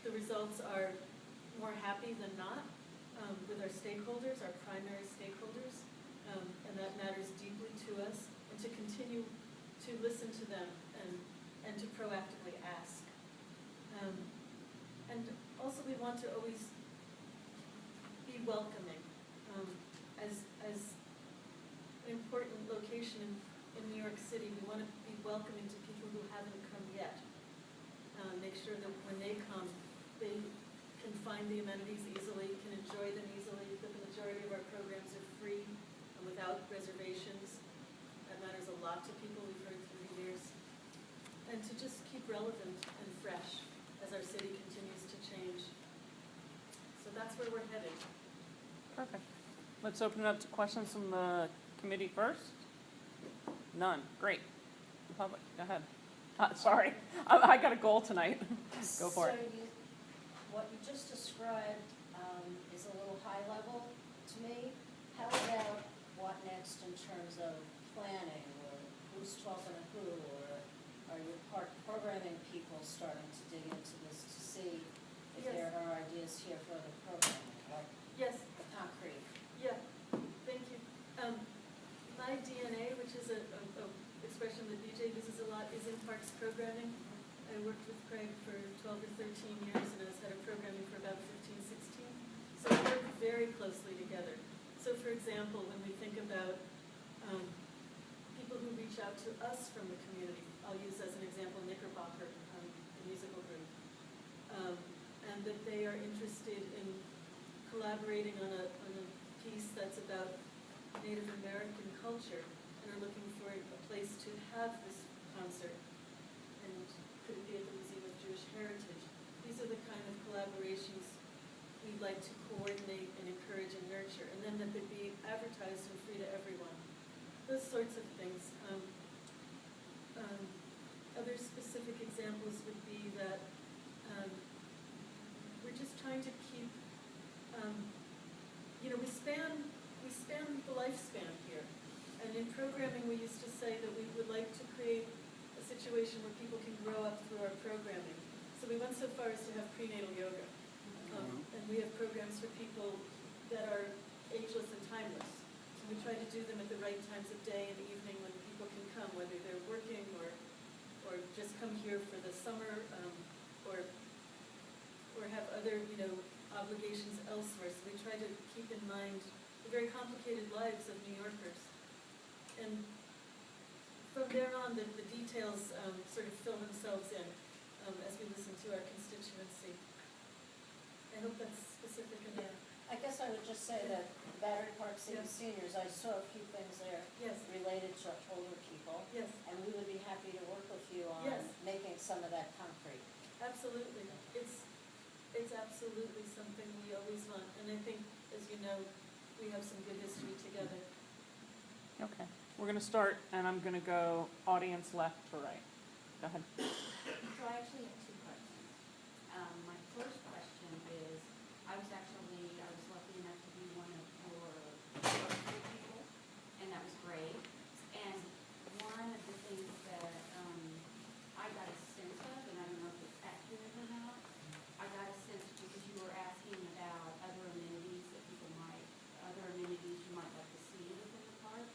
the results are more happy than not with our stakeholders, our primary stakeholders, and that matters deeply to us, and to continue to listen to them and to proactively ask. And also we want to always be welcoming. As an important location in New York City, we want to be welcoming to people who haven't come yet. Make sure that when they come, they can find the amenities easily, can enjoy them easily, that the majority of our programs are free and without reservations. That matters a lot to people, we've heard through the years. And to just keep relevant and fresh as our city continues to change. So that's where we're headed. Perfect. Let's open it up to questions from the committee first. None. Great. The public, go ahead. Sorry, I got a goal tonight. Go for it. So what you just described is a little high level to me. How about what next in terms of planning, or who's talking to who, or are your park programming people starting to dig into this to see if Yes. there are ideas here for other programming, like Yes, the concrete? yeah, thank you. My DNA, which is a expression that BJ uses a lot, is in parks programming. I worked with Craig for 12 or 13 years, and I was head of programming for about 15, 16. So we work very closely together. So for example, when we think about people who reach out to us from the community, I'll use as an example Knickerbocker, the musical group. And and that they are interested in collaborating on a piece that's about Native American culture, and are looking for a place to have this concert. And could it be at the Museum of Jewish Heritage? These are the kind of collaborations we'd like to coordinate and encourage and nurture, and then that they be advertised and free to everyone. Those sorts of things. Other specific examples would be that we're just trying to keep, we span the lifespan here. And in programming, we used to say that we would like to create a situation where people can grow up through our programming. So we went so far as to have prenatal yoga. And we have programs for people that are ageless and timeless. And we try to do them at the right times of day and evening when people can come, whether they're working or just come here for the summer, or have other, obligations elsewhere. So we try to keep in mind the very complicated lives of New Yorkers. And from there on, the details sort of fill themselves in as we listen to our constituency. I hope that's specific enough. I guess I would just say that Battery Park City Seniors, I saw a few things there Yes. related to older people. Yes, And we would be happy to work with you on Yes. making some of that concrete. absolutely. It's absolutely something we always want. And I think, as you know, we have some good history together. Okay, we're gonna start, and I'm gonna go audience left to right. Go ahead. So I actually have two questions. My first question is, I was lucky enough to be one of your birthday people, and that was great. And one of the things that I got a sense of, and I don't know if it's accurate or not, I got a sense because you were asking about other amenities you might like to see within the park.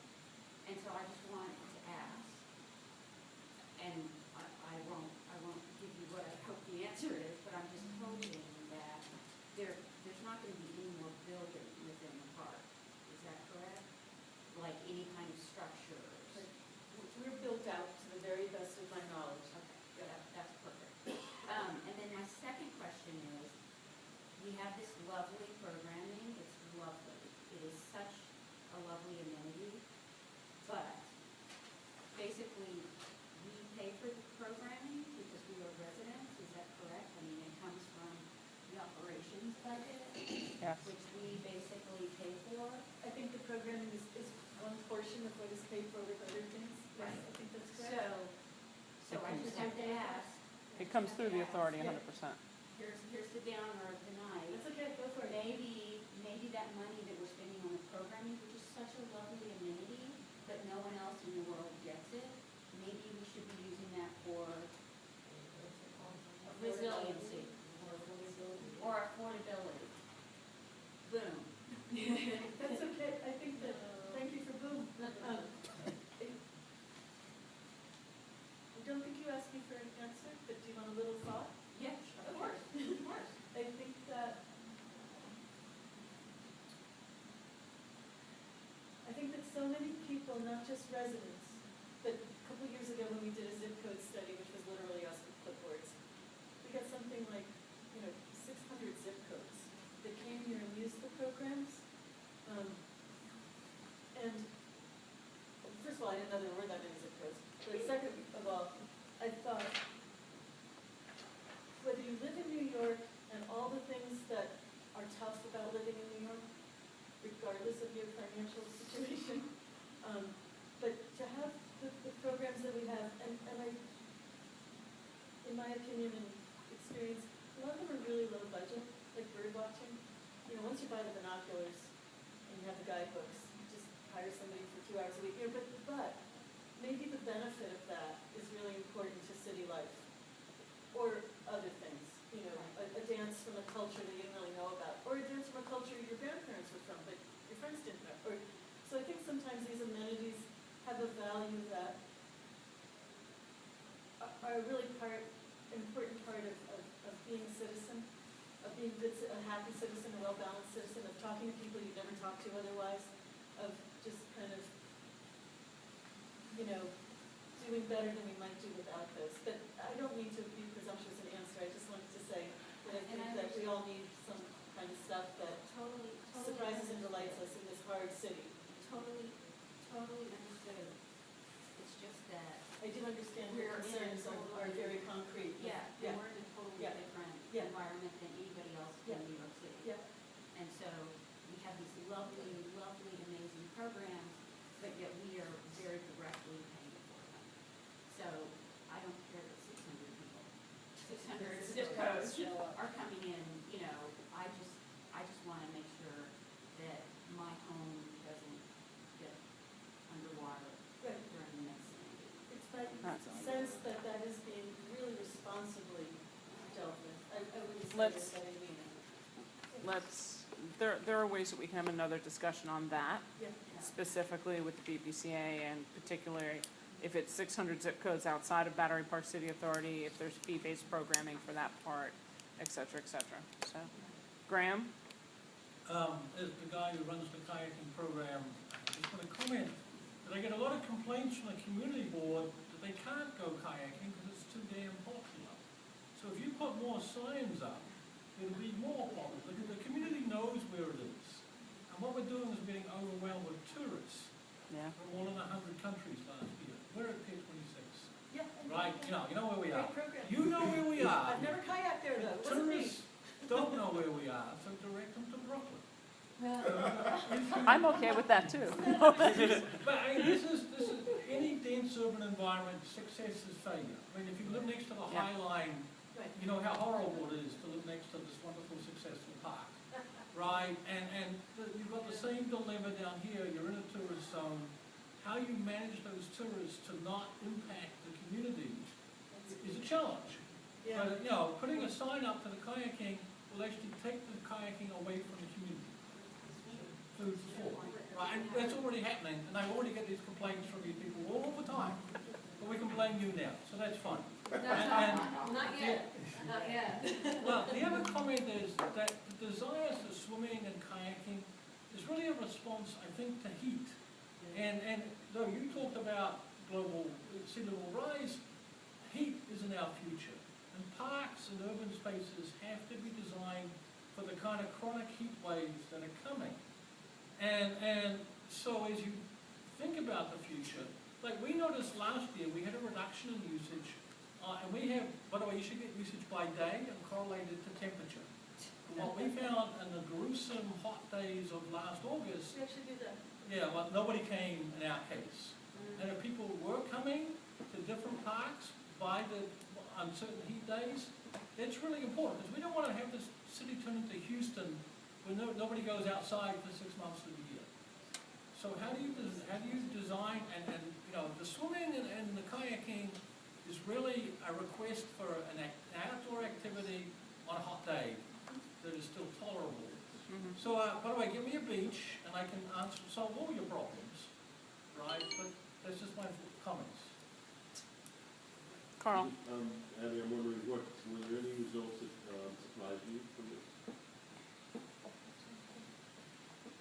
And so I just wanted to ask, and I won't give you what I hope the answer is, but I'm just hoping that there's not going to be any more building within the park. Is that correct? Like any kind of structure? We're built out to the very best of my knowledge. Okay, good. That's perfect. And then my second question is, we have this lovely programming. It's lovely. It is such a lovely amenity, but basically we pay for the programming because we are residents. Is that correct? I mean, it comes from the operations budget, Yes. which we basically pay for. I think the programming is one portion of what is paid for with other things. Yes, Right. I think that's correct. So I just have to ask. It comes through the authority 100%. Here's the downer of the night. That's okay, go for it. Maybe that money that we're spending on the programming, which is such a lovely amenity, but no one else in the world gets it, maybe we should be using that for resiliency or affordability. Boom. That's okay, I think that, thank you for boom. I don't think you asked me for an answer, but do you want a little thought? Yes, of course, of course. I think that so many people, not just residents, but a couple years ago when we did a zip code study, which was literally us with clipboards, we got something like, 600 zip codes that came here and used the programs. And first of all, I didn't know there were that many zip codes. But second of all, I thought, whether you live in New York and all the things that are tough about living in New York, regardless of your financial situation, but to have the programs that we have, and I, in my opinion and experience, a lot of them are really low budget, like bird watching. Once you buy the binoculars and you have the guidebooks, you just hire somebody for 2 hours a week. But maybe the benefit of that is really important to city life, or other things. A dance from a culture that you didn't really know about, or a dance from a culture your grandparents were from, but your friends didn't know. So I think sometimes these amenities have a value that are really important part of being a citizen, of being a happy citizen, a well-balanced citizen, of talking to people you'd never talk to otherwise, of just kind of, doing better than we might do without this. But I don't mean to be presumptuous in answer. I just wanted to say that I think that we understand your We're in a concerns are totally- very concrete. Yeah, Yeah. and we're in a totally Yeah. different Yeah. environment than anybody else Yeah. in New York City. Yeah. And so we have these lovely, lovely, amazing programs, but yet we are very directly paying for them. So I don't care that 600 people, 600 zip codes are coming in, you know, I just want to make sure that my home doesn't get underwater Right. during the next storm. It's my That's sense that that is being really responsibly dealt with. I wouldn't say Let's- that I mean it. there are ways that we can have another discussion on that, Yeah. specifically with the BPCA and particularly if it's 600 zip codes outside of Battery Park City Authority, if there's fee-based programming for that part, et cetera, so. Graham? As the guy who runs the kayaking program, I just want to comment that I get a lot of complaints from the community board that they can't go kayaking because it's too damn popular. So if you put more signs up, it'll be more popular. The community knows where it is. And what we're doing is being overwhelmed with tourists Yeah. from more than 100 countries last year. We're at Pier 26. Yeah. Right, you know where we are. Great program. You know where we are. I've never kayaked there though. What's it mean? Tourists don't know where we are, so direct them to Brooklyn. I'm okay with that too. But I mean, this is, any dense urban environment, success is failure. I mean, if you live next to the Yeah. High Line, Right. you know how horrible it is to live next to this wonderful, successful park, right? And you've got the same dilemma down here, you're in a tourist zone. How you manage those tourists to not impact the community is a challenge. Yeah. But, you know, putting a sign up for the kayaking will actually take the kayaking away from the community. Food for thought, right? And that's already happening, and I already get these complaints from you people all the time. But we can blame you now, so that's fine. Not yet, not yet. Well, the other comment is that the desire for swimming and kayaking is really a response, I think, to heat. And though you talked about global sea level rise, heat is in our future. And parks and urban spaces have to be designed for the kind of chronic heat waves that are coming. And so as you think about the future, like we noticed last year, we had a reduction in usage, and we have, by the way, you should get usage by day and correlated to temperature. And what we found in the gruesome hot days of last August, We actually do that. yeah, well, nobody came in our case. And if people were coming to different parks by the uncertain heat days, it's really important, because we don't want to have this city turn into Houston where nobody goes outside for 6 months of the year. So how do you design, and you know, the swimming and the kayaking is really a request for an outdoor activity on a hot day that is still tolerable. So, by the way, give me a beach and I can solve all your problems, right? But that's just my comments. Carl? Abby, I'm wondering, were there any results that surprised you from this?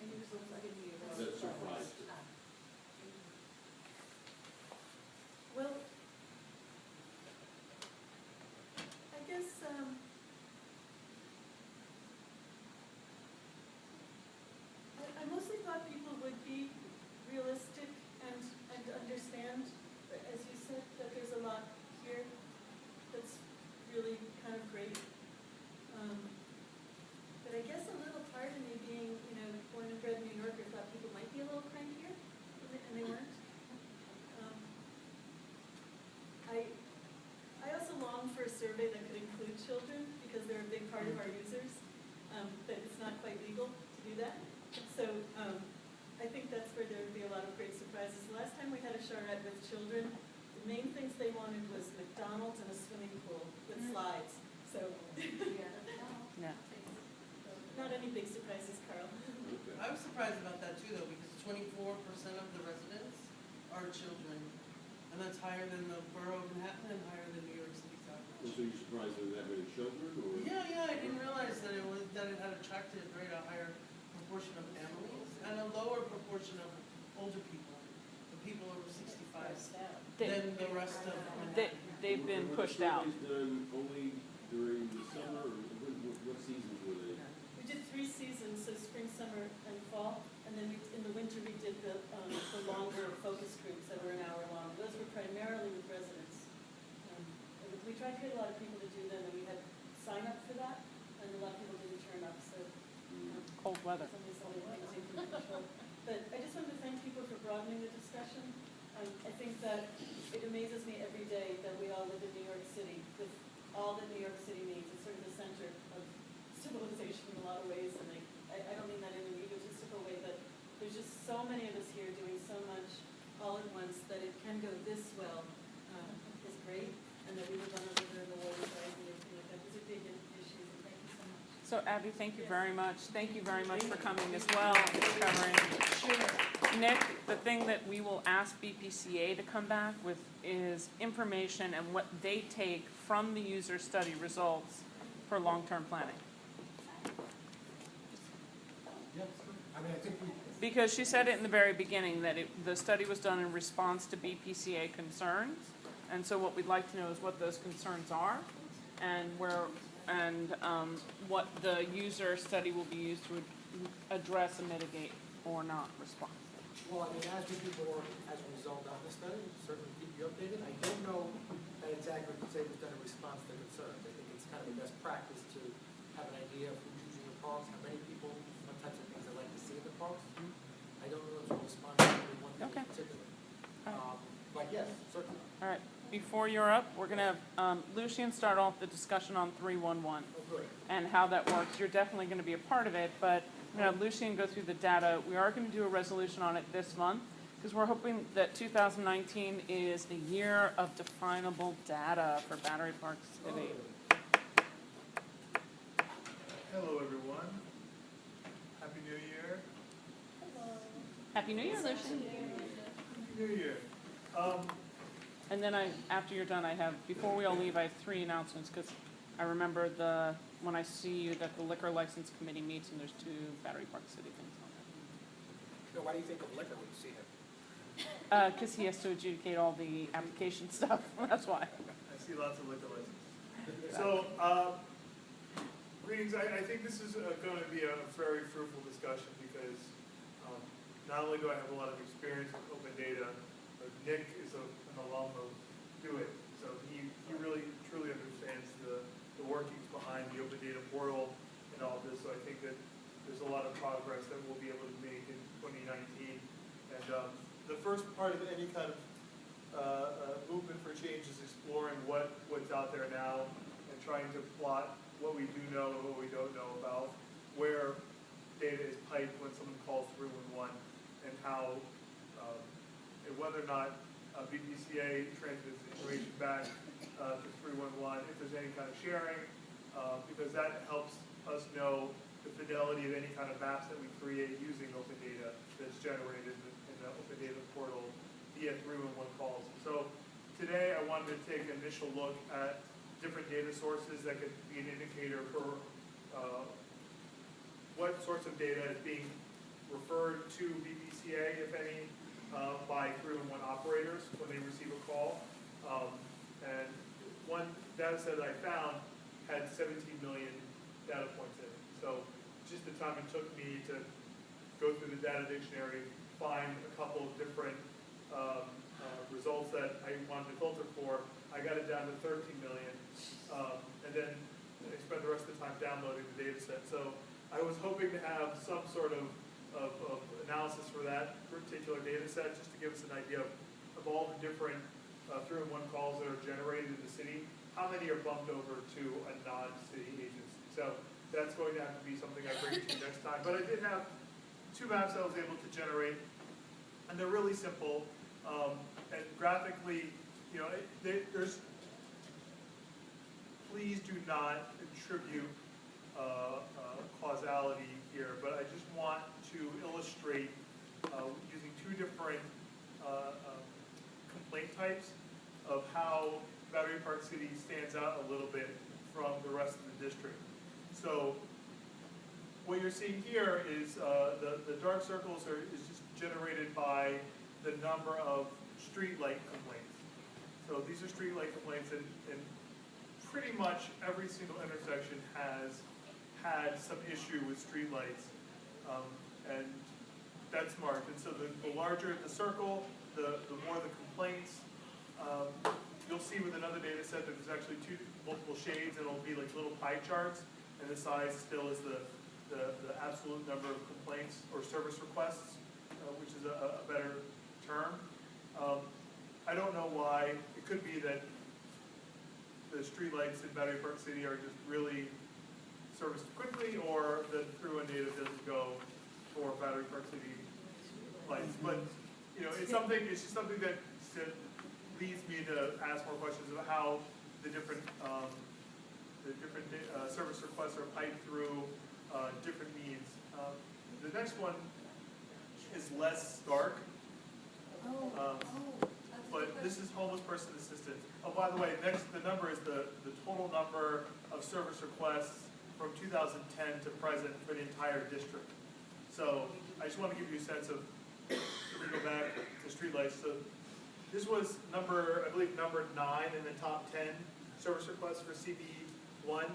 Any results I didn't hear? That surprised you? Well, I guess, I mostly thought people would be realistic and understand, as you said, that there's a lot here that's really kind of great. But I guess a little part of me being, you know, born and bred New Yorker, thought people might be a little crankier, and they weren't. I also long for a survey that could include children, because they're a big part of our users, but it's not quite legal to do that. So I think that's where there would be a lot of great surprises. The last time we had a charrette with children, the main things they wanted was McDonald's and a swimming pool with slides. So Yeah. not any big surprises, Carl. I was surprised about that too, though, because 24% of the residents are children, and that's higher than the borough of Manhattan and higher than New York City's average. So you're surprised there were that many children, or? Yeah, I didn't realize that it had attracted a higher proportion of families and a lower proportion of older people, the people over 65, than the rest of Manhattan. They've been pushed out. Were the surveys done only during the summer, or what seasons were they? We did 3 seasons, so spring, summer, and fall, and then in the winter we did the longer focus groups that were an hour long. Those were primarily with residents. weather. Some of these other things you can control. But I just wanted to thank people for broadening the discussion. I think that it amazes me every day that we all live in New York City with all that New York City needs. It's sort of the center of civilization in a lot of ways, and I don't mean that in an egotistical way, but there's just so many of us here doing so much all at once that it can go this well is great, and that we live on a river in the water side and everything like that. These are big issues, and thank you so much. So Abby, thank you very much. Thank you very much for coming as well, for covering. Nick, the thing that we will ask BPCA to come back with is information and what they take from the user study results for long-term planning. I mean, I think we, Because she said it in the very beginning, that the study was done in response to BPCA concerns. And so what we'd like to know is what those concerns are and what the user study will be used to address and mitigate or not respond. well, I mean, as we do more as a result of the study, certainly keep you updated. I don't know that it's accurate to say it was done in response to concerns. I think it's kind of a best practice to have an idea of who's using the parks, how many people, what types of things they like to see in the parks. I don't know if it's response to any one thing in particular. But yes, certainly. All right, before you're up, we're gonna have Lucian start off the discussion on 311 Oh, good. and how that works. You're definitely gonna be a part of it, but I'm gonna have Lucian go through the data. We are gonna do a resolution on it this month, because we're hoping that 2019 is the year of definable data for Battery Park City. Hello, everyone. Happy New Year. Happy New Year, Lucian. Happy New Year. And then after you're done, before we all leave, I have 3 announcements, because I remember when I see you, that the liquor license committee meets and there's 2 Battery Park City things on So why do you think of liquor when you see him? there. Because he has to adjudicate all the application stuff, that's why. I see lots of liquor licenses. So, greetings. I think this is going to be a very fruitful discussion because not only do I have a lot of experience with open data, but Nick is an alum of Do It. So he really, truly understands the workings behind the open data portal and all this. So I think that there's a lot of progress that we'll be able to make in 2019. And the first part of any kind of movement for change is exploring what's out there now and trying to plot what we do know and what we don't know about where data is piped when someone calls 311 and how and whether or not BPCA transmits information back to 311, if there's any kind of sharing, because that helps us know the fidelity of any kind of maps that we create using open data that's generated in the open data portal via 311 calls. So today I wanted to take an initial look at different data sources that could be an indicator for what sorts of data is being referred to BPCA, if any, by 311 operators when they receive a call. And one data set that I found had 17 million data points in it. So just the time it took me to go through the data dictionary, find a couple of different results that I wanted to filter for, I got it down to 13 million. And then I spent the rest of the time downloading the data set. So I was hoping to have some sort of analysis for that particular data set, just to give us an idea of all the different 311 calls that are generated in the city, how many are bumped over to a non-city agency. So that's going to have to be something I bring to you next time. But I did have 2 maps I was able to generate, and they're really simple. And graphically, you know, there's, please do not attribute causality here, but I just want to illustrate using 2 different complaint types of how Battery Park City stands out a little bit from the rest of the district. So what you're seeing here is the dark circles is just generated by the number of street light complaints. So these are street light complaints, and pretty much every single intersection has had some issue with street lights, and that's marked. And so the larger the circle, the more the complaints. You'll see with another data set that there's actually multiple shades, and it'll be like little pie charts, and the size still is the the absolute number of complaints or service requests, which is a better term. I don't know why. It could be that the streetlights in Battery Park City are just really serviced quickly, or that Through One data doesn't go for Battery Park City lights. But, it's just something that leads me to ask more questions about how the different service requests are piped through different needs. The next one is less stark. But this is homeless person assistance. Oh, by the way, the number is the total number of service requests from 2010 to present for the entire district. So I just want to give you a sense of, if we go back to streetlights, so this was I believe number 9 in the top 10 service requests for CB1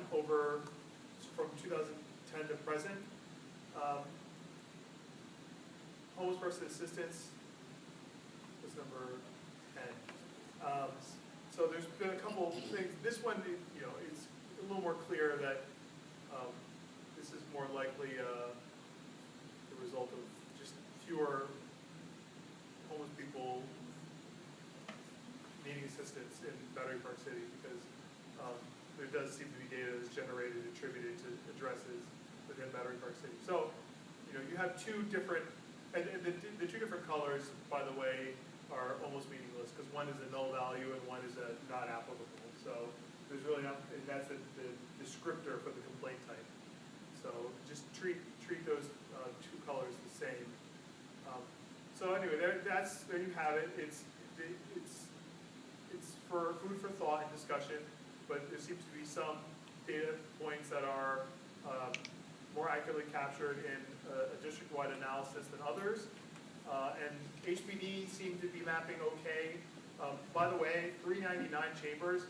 from 2010 to present. Homeless person assistance was number 10. So there's been a couple things. This one, it's a little more clear that this is more likely the result of just fewer homeless people needing assistance in Battery Park City, because there does seem to be data that's generated, attributed to addresses within Battery Park City. So, you have two different, and the two different colors, by the way, are almost meaningless, because one is a null value and one is a not applicable. So there's really not, and that's the descriptor for the complaint type. So just treat those two colors the same. So anyway, there you have it. It's for food for thought and discussion, but there seems to be some data points that are more accurately captured in a district-wide analysis than others. And HPD seemed to be mapping okay. By the way, 399 Chambers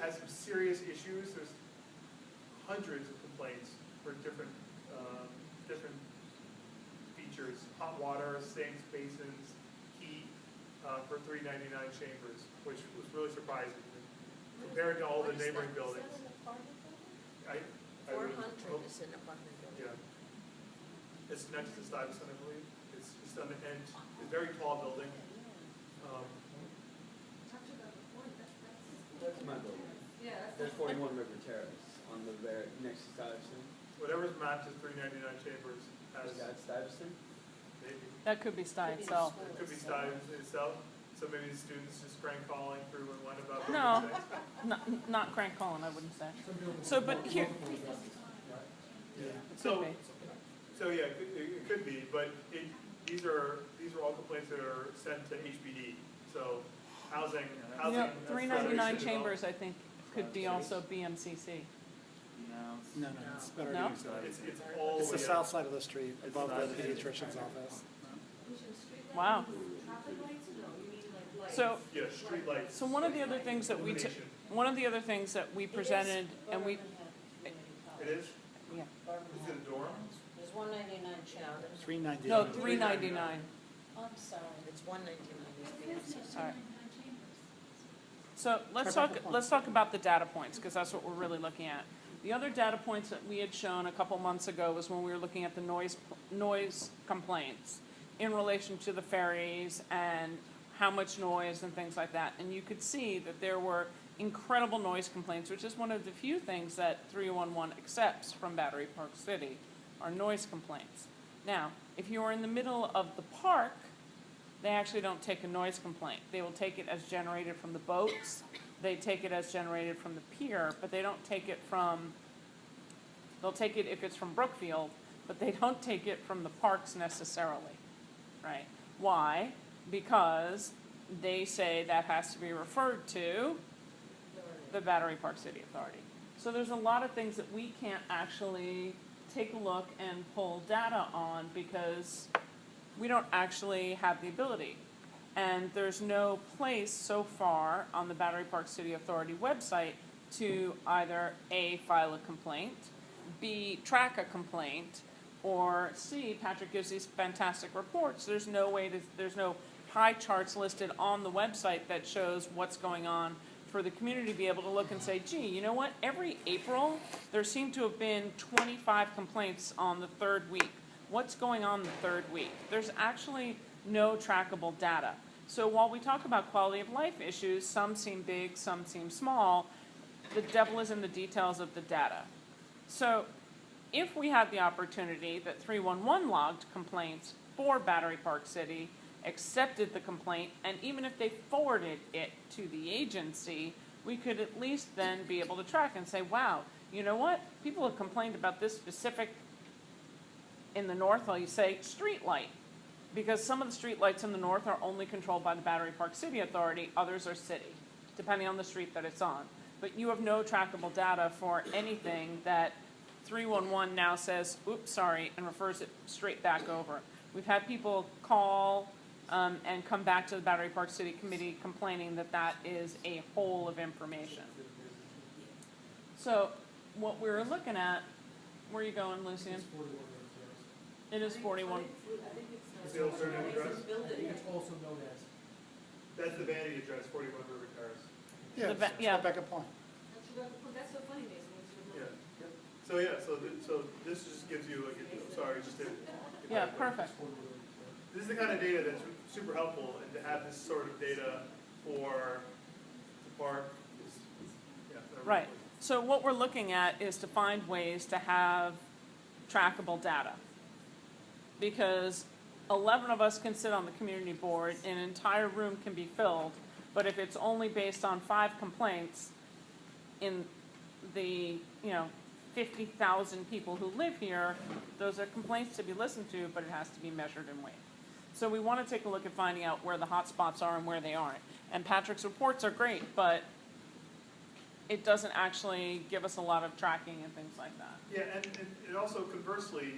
has some serious issues. There's hundreds of complaints for different features: hot water, sinks, basins, heat, for 399 Chambers, which was really surprising compared to all the neighboring buildings. 400 is an apartment building. Yeah. It's next to Stuyvesant, I believe. It's just on the end. It's a very tall building. That's my building. There's 41 River Terrace on the very next to Stuyvesant. Whatever's mapped as 399 Chambers has. Is that Stuyvesant? Maybe. That could be Stuyvesant itself. It could be Stuyvesant itself. So maybe the students just crank calling through and one about. No, not crank calling, I wouldn't say. So, but here, So yeah, it could be, but these are all complaints that are sent to HBD. So housing. 399 Chambers, I think, could be also BMCC. No, it's better. No? It's all. It's the south side of the street, above the pediatrician's office. Wow. So, Yeah, streetlights. so one of the other things that we presented, and we, It is? yeah, Is it a dorm? There's 199 Chambers. 399. no, 399. I'm sorry. It's 199. All right. So let's talk about the data points, because that's what we're really looking at. The other data points that we had shown a couple months ago was when we were looking at the noise complaints in relation to the ferries and how much noise and things like that. And you could see that there were incredible noise complaints, which is one of the few things that 311 accepts from Battery Park City, are noise complaints. Now, if you are in the middle of the park, they actually don't take a noise complaint. They will take it as generated from the boats, they take it as generated from the pier, but they don't take it from, they'll take it if it's from Brookfield, but they don't take it from the parks necessarily, right? Why? Because they say that has to be referred to the Battery Park City Authority. So there's a lot of things that we can't actually take a look and pull data on because we don't actually have the ability. And there's no place so far on the Battery Park City Authority website to either A, file a complaint, B, track a complaint, or C, Patrick gives these fantastic reports. There's no pie charts listed on the website that shows what's going on for the community to be able to look and say, gee, you know what, every April, there seem to have been 25 complaints on the third week. What's going on the third week? There's actually no trackable data. So while we talk about quality of life issues, some seem big, some seem small, the devil is in the details of the data. So if we had the opportunity that 311 logged complaints for Battery Park City, accepted the complaint, and even if they forwarded it to the agency, we could at least then be able to track and say, wow, you know what? People have complained about this specific, in the north, I'll say, street light. Because some of the street lights in the north are only controlled by the Battery Park City Authority, others are city, depending on the street that it's on. But you have no trackable data for anything that 311 now says, oops, sorry, and refers it straight back over. We've had people call and come back to the Battery Park City Committee complaining that that is a hole of information. So what we're looking at, where are you going, Lucian? It is 41. Is the alternative address? It's also known as. That's the vanity address, 41 River Terrace. Yeah, The ba- it's yeah. Rebecca Point. That's so funny, Mason. Yeah. So this just gives you like, sorry, just to. Yeah, perfect. This is the kind of data that's super helpful, and to have this sort of data for the park is, yeah. Right. So what we're looking at is to find ways to have trackable data. Because 11 of us can sit on the community board, an entire room can be filled, but if it's only based on 5 complaints in the, 50,000 people who live here, those are complaints to be listened to, but it has to be measured and weighed. So we want to take a look at finding out where the hot spots are and where they aren't. And Patrick's reports are great, but it doesn't actually give us a lot of tracking and things like that. Yeah, and also conversely,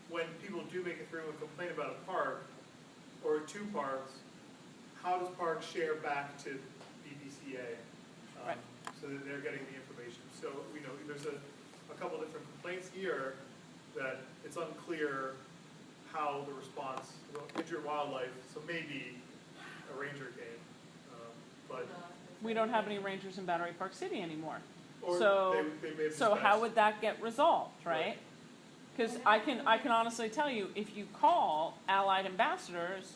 when people do make it through and complain about a park or 2 parks, how does park share back to BPCA? Right. So that they're getting the information. So, there's a couple different complaints here that it's unclear how the response, injured wildlife, so maybe a ranger came, but. We don't have any rangers in Battery Park City anymore. Or So, they may have so how dispatched. would that get resolved, right? Because I can honestly tell you, if you call Allied Ambassadors,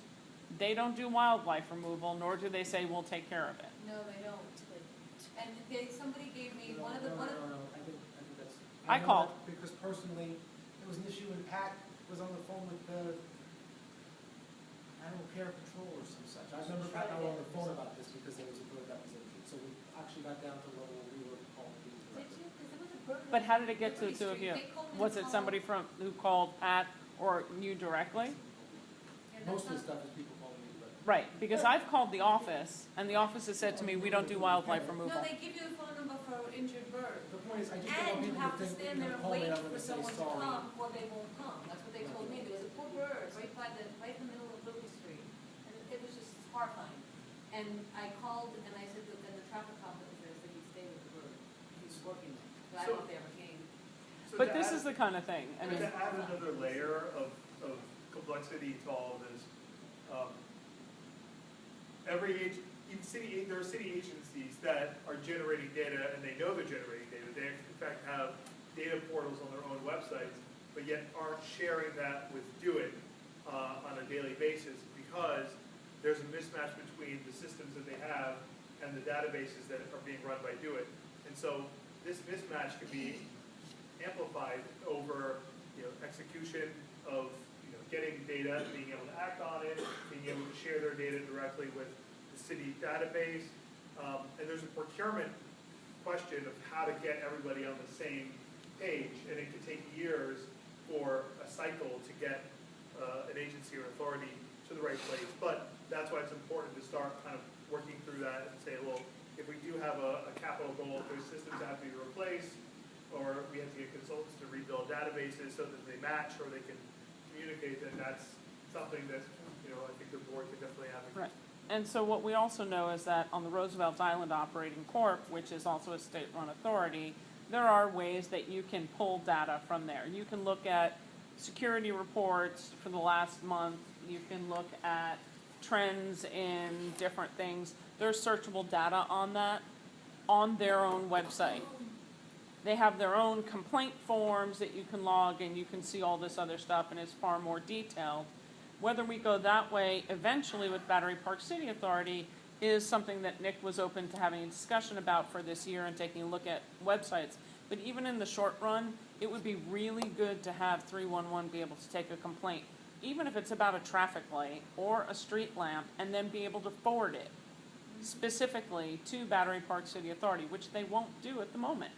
they don't do wildlife removal, nor do they say, we'll take care of it. No, they don't. And somebody gave me No, I think that's. I know called. that Because personally, there was an issue and Pat was on the phone with the Animal Care Control or some such. I remember Pat and I were on the phone about this because there was a bird that was injured. So we actually got down to the level where we were calling people directly. But how did it get to the 2 of you? Was it somebody who called Pat or you directly? Most of the stuff is people calling me directly. Right, because I've called the office, and the office has said to me, we don't do wildlife removal. No, they give you a phone number for an injured bird. The point is, I just don't want And you people have to to think stand they're there and gonna call me wait and I'm for gonna say someone to sorry. come, or they won't come. That's what they told me. There was a poor bird right in the middle of Lily Street. And it was just horrifying. And I called and I said, and the traffic cop that was there said he'd stay with the bird. He's working there. But I don't know if they ever came. So But to this add- is the kind of thing, I mean, To add another layer of complexity to all of this, there are city agencies that are generating data and they know they're generating data. They in fact have data portals on their own websites, but yet aren't sharing that with DoIT on a daily basis because there's a mismatch between the systems that they have and the databases that are being run by DoIT. And so this mismatch can be amplified over execution of getting data, being able to act on it, being able to share their data directly with the city database. And there's a procurement question of how to get everybody on the same page, and it could take years for a cycle to get an agency or authority to the right place. But that's why it's important to start kind of working through that and say, well, if we do have a capital goal, if there's systems that have to be replaced, or we have to get consultants to rebuild databases so that they match or they can communicate, then that's something that, I think the board can definitely have. right. And so what we also know is that on the Roosevelt Island Operating Corp., which is also a state-run authority, there are ways that you can pull data from there. You can look at security reports for the last month. You can look at trends in different things. there's searchable data on that on their own website. They have their own complaint forms that you can log and you can see all this other stuff and it's far more detailed. Whether we go that way eventually with Battery Park City Authority is something that Nick was open to having a discussion about for this year and taking a look at websites. But even in the short run, it would be really good to have 311 be able to take a complaint, even if it's about a traffic light or a street lamp, and then be able to forward it specifically to Battery Park City Authority, which they won't do at the moment.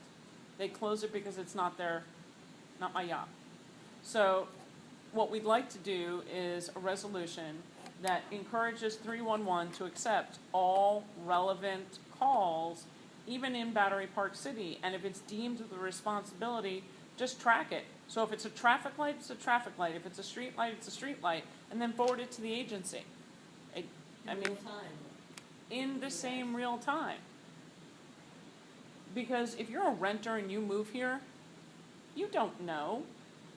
They close it because it's not my yacht. So what we'd like to do is a resolution that encourages 311 to accept all relevant calls, even in Battery Park City. And if it's deemed the responsibility, just track it. So if it's a traffic light, it's a traffic light. If it's a street light, it's a street light. And then forward it to the agency. I mean, in the same real time. Because if you're a renter and you move here, you don't know,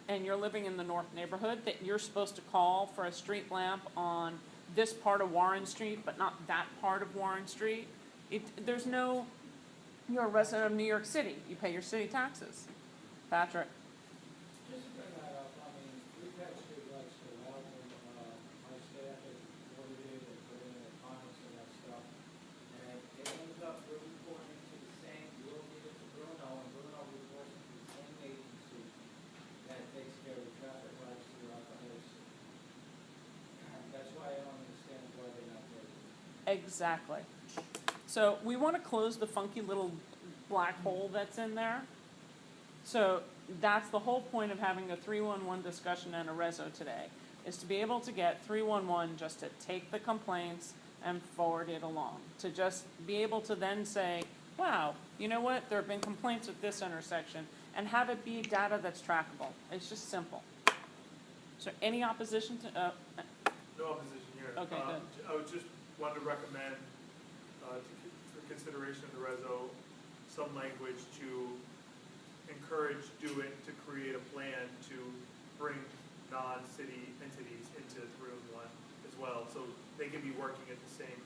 and you're living in the North neighborhood, that you're supposed to call for a street lamp on this part of Warren Street, but not that part of Warren Street. There's no, you're a resident of New York City, you pay your city taxes. Patrick? Just to bring that up, I mean, we've had street lights go out, and, my staff has ordered it and put in the comments and that stuff. And it ends up reporting to the same, you'll give it to Bruno, and Bruno reports to the same agency that takes care of the traffic lights throughout the whole city. That's why I don't understand why they're not doing it. Exactly. So we want to close the funky little black hole that's in there. So that's the whole point of having a 311 discussion and a reso today, is to be able to get 311 just to take the complaints and forward it along. To just be able to then say, wow, you know what, there have been complaints at this intersection, and have it be data that's trackable. It's just simple. So any opposition to, No opposition here. Okay, good. I would just want to recommend, for consideration of the reso, some language to encourage DoIT to create a plan to bring non-city entities into 311 as well, so they can be working at the same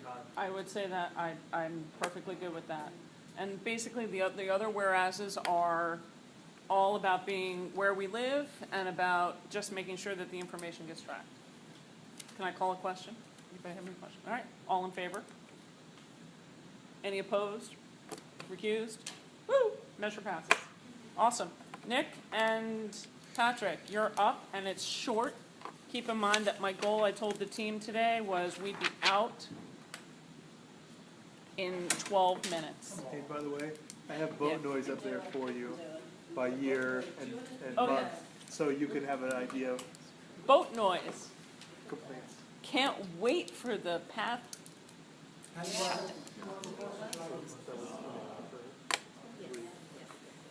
time. I would say that I'm perfectly good with that. And basically, the other whereases are all about being where we live and about just making sure that the information gets tracked. Can I call a question? Anybody have any question? All right, all in favor? Any opposed? Recused? Woo! Measure passes. Awesome. Nick and Patrick, you're up, and it's short. Keep in mind that my goal, I told the team today, was we'd be out in 12 minutes. Hey, by the way, I have boat noise up there for you by year and Okay. month, so you can have an idea of Boat noise. complaints. Can't wait for the path.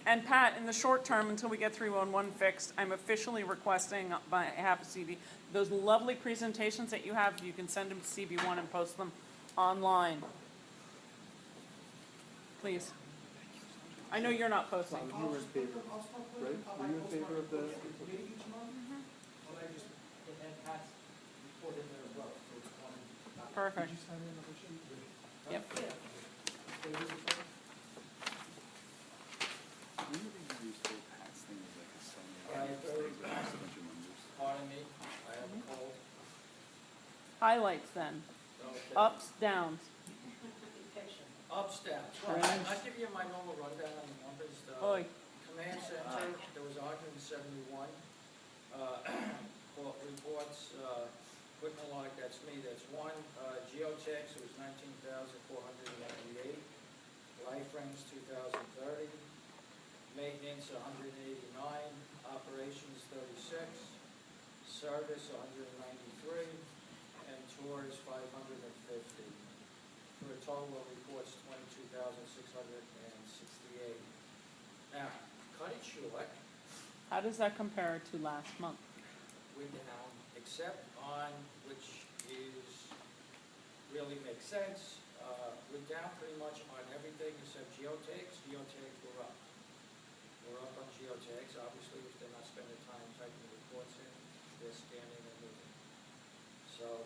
And Pat, in the short term, until we get 311 fixed, I'm officially requesting by half a CV, those lovely presentations that you have, you can send them to CB1 and post them online. Please. I know you're not posting. You were in favor, right? Were you in favor of the? Well, I just, and Pat's report in there as well, so it's one. Perfect. Yep. Pardon me, I have a cold. Highlights then. Okay. Ups, downs. Ups, downs. Well, I'll give you my normal rundown on the numbers. Oi. Command Center, there was 171. Reports, equipment log, that's me, that's one. Geotechs, it was 19,498. Life rings, 2,030. Maintenance, 189. Operations, 36. Service, 193. And tours, 550. For a total of reports, 22,668. Now, cut it short, How does that compare to last month? we're down, except on, which is, really makes sense, we're down pretty much on everything except geotakes. Geotakes were up. We're up on geotakes, obviously, if they're not spending time typing the reports in, they're scanning and moving. So,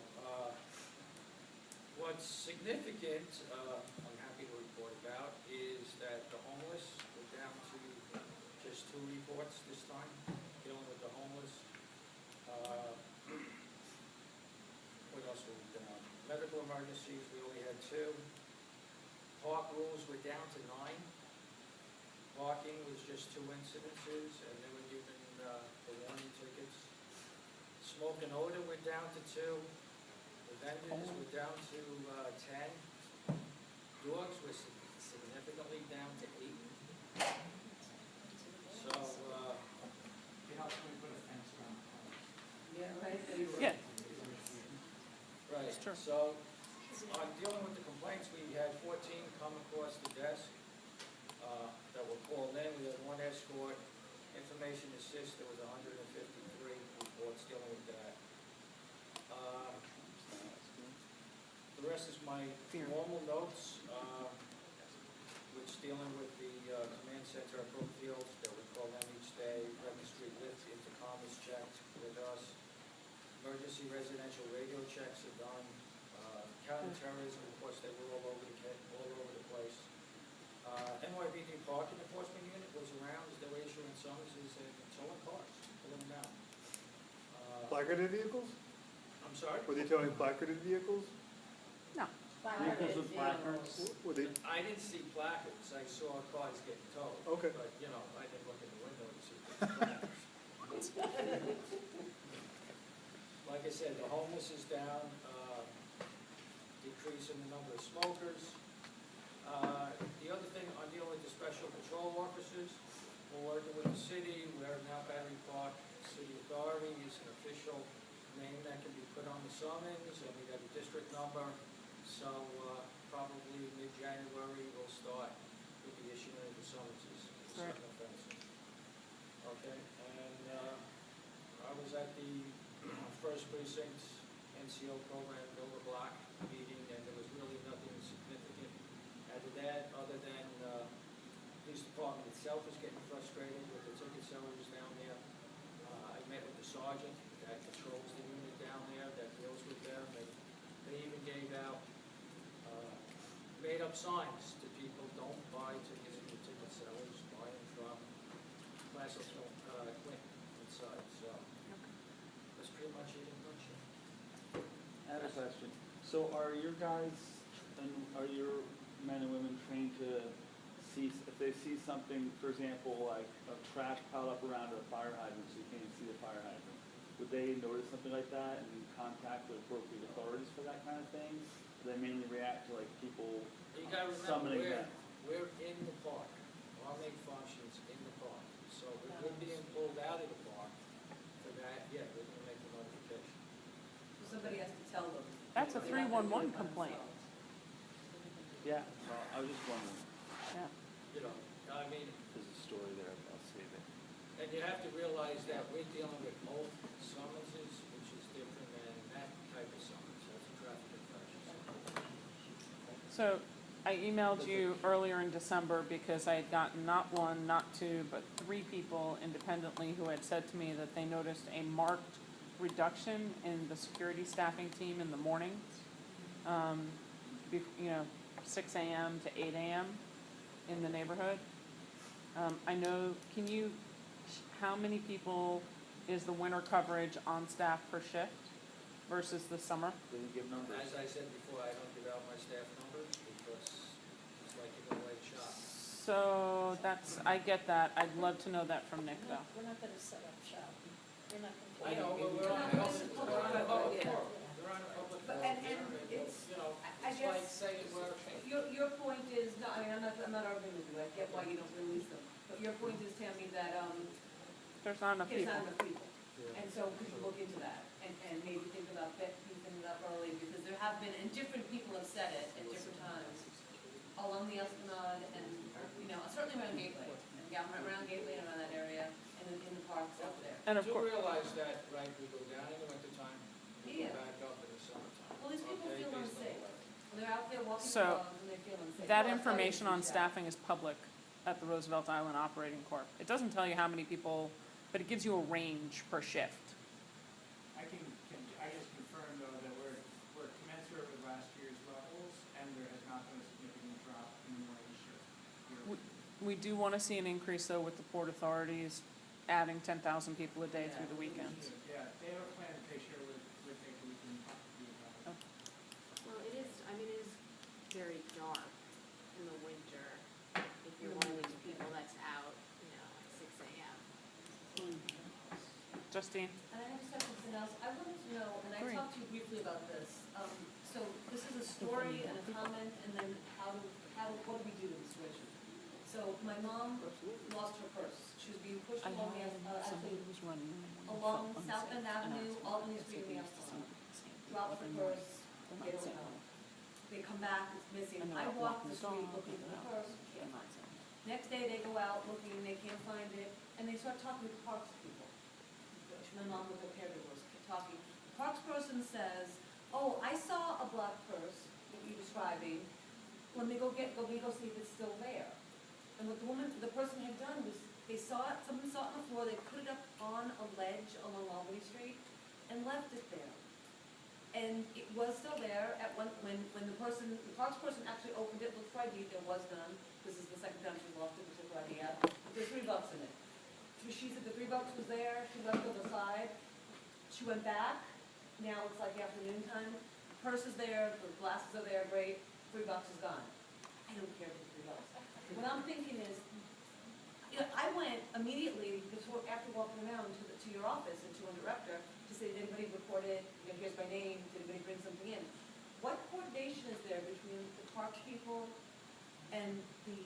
what what's significant, I'm happy to report about, is that the homeless, we're down to just 2 reports this time, dealing with the homeless. What else were we down? Medical emergencies, we only had 2. Park rules, we're down to 9. Parking was just 2 incidences, and they were given the warning tickets. Smoke and odor, we're down to 2. The vendors, we're down to 10. Dogs, we're significantly down to 8. So, how can we put a fence around Yeah, Right, It's true. so, on dealing with the complaints, we had 14 come across the desk, that were called in, we had 1 escort, information assist, there was 153 reports dealing with that. The rest is my normal notes, which dealing with the command center at Brookfield, that we call them each day, registry lift, intercom is checked with us. Emergency residential radio checks are done. Counterterrorism, of course, they were all over the place. NYPD parking enforcement unit was around as they were issuing summonses and towing cars, pulling them out. Placarded vehicles? I'm sorry? Were they towing placarded vehicles? no. Vehicles with placards? Were they, I didn't see placards, I saw cars getting towed. Okay. But, you know, I didn't look in the window to see placards. Like I said, the homeless is down, decrease in the number of smokers. The other thing, I'm dealing with the special patrol officers. We're working with the city, we're now Battery Park City Authority is an official name that can be put on the summons, and we got a district number. So, probably mid-January, we'll start with the issuing of the summonses, Right. certain offenses. Okay, and, I was at the First Precinct NCO program, Builder Block meeting, and there was really nothing significant out of that, other than, police department itself is getting frustrated with the ticket sellers down there. I met with the sergeant that patrols the unit down there, that deals with them, and they even gave out, made-up signs to people, don't buy tickets from the ticket sellers, buy them from Classic Clinton inside, so. That's pretty much it in a nutshell. I have a question. So are your guys, and are your men and women trained to see, if they see something, for example, like a trash piled up around a fire hydrant so you can't even see the fire hydrant, would they notice something like that and contact the appropriate authorities for that kind of thing? Do they mainly react to like people You gotta remember, summoning them? we're in the park. Our main function's in the park. So if we're being pulled out of the park for that, yeah, we're gonna make the notification. So somebody has to tell them. That's a They're not gonna do 311 it by complaint. themselves. Yeah, well, I was just wondering. Yeah. You know, I mean, There's a story there, I'll save it. and you have to realize that we're dealing with both summonses, which is different than that type of summons. That's a traffic infraction. So I emailed you earlier in December because I had gotten not 1, not 2, but 3 people independently who had said to me that they noticed a marked reduction in the security staffing team in the mornings. 6 a.m. to 8 a.m. in the neighborhood. I know, how many people is the winter coverage on staff per shift versus the summer? They didn't give numbers. As I said before, I don't give out my staff numbers because it's like giving away the shop. So I get that. I'd love to know that from Nick though. We're not gonna set up shop. We're not gonna. I know, but we're on a public forum. We're on a public But, forum. and it's, You know, I it's like guess, saying we're. your point is, no, I mean, I'm not arguing with you, I get why you don't release them. But your point is, Tammy, that, There's not enough it's people. not enough people. And so could you look into that and maybe think about beefing it up early, because there have been, and different people have said it at different times, along the Esplanade and, certainly around Gateway, and around Gateway and around that area, and in the parks out there. And of Do course, realize that, right, we go down in the wintertime, we Yeah. go back up in the summertime. Well, these people Okay, feel based on unsafe. the weather. When they're out there walking So, their dogs and they feel unsafe. that Well, information on that's how you staffing is public at the Roosevelt Island Operating Corp. It doesn't tell you how many people, but it gives you a range per shift. I just confirm though that we're commensurate with last year's level. We do wanna see an increase though with the Port Authorities adding 10,000 people a day through the weekends. Yeah, they have a plan in case you're with it, we can do that. Well, it is, I mean, it is very dark in the winter, if you're one of those people that's out, you know, at 6 a.m. Justine? And I just have something else. I wanted to know, and I Great. talked to you briefly about this. So this is a story and a comment, and then what do we do in this situation? So my mom lost her purse. She was being pushed along, actually along South End Avenue, Albany Street in the Uptown. Dropped her purse, they don't know. They come back, it's missing. I walk the street looking for the purse, can't find it. Next day, they go out looking, they can't find it, and they start talking to parks people. My mom with her caregivers talking. The parks person says, "Oh, I saw a black purse that you're describing. Let me go see if it's still there." And what the person had done was, someone saw it on the floor, they put it up on a ledge along Albany Street and left it there. And it was still there when the parks person actually opened it, looked for ID, there was none. This is the second time she lost it, took her ID out. There's $3 in it. She said the $3 was there, she left it aside. She went back, now it's like afternoon time, purse is there, the glasses are there, great, $3 is gone. I don't care for $3. What I'm thinking is, you know, I went immediately after walking around to your office and to our director to say, did anybody report it? You know, here's my name, did anybody bring something in? What coordination is there between the parks people and the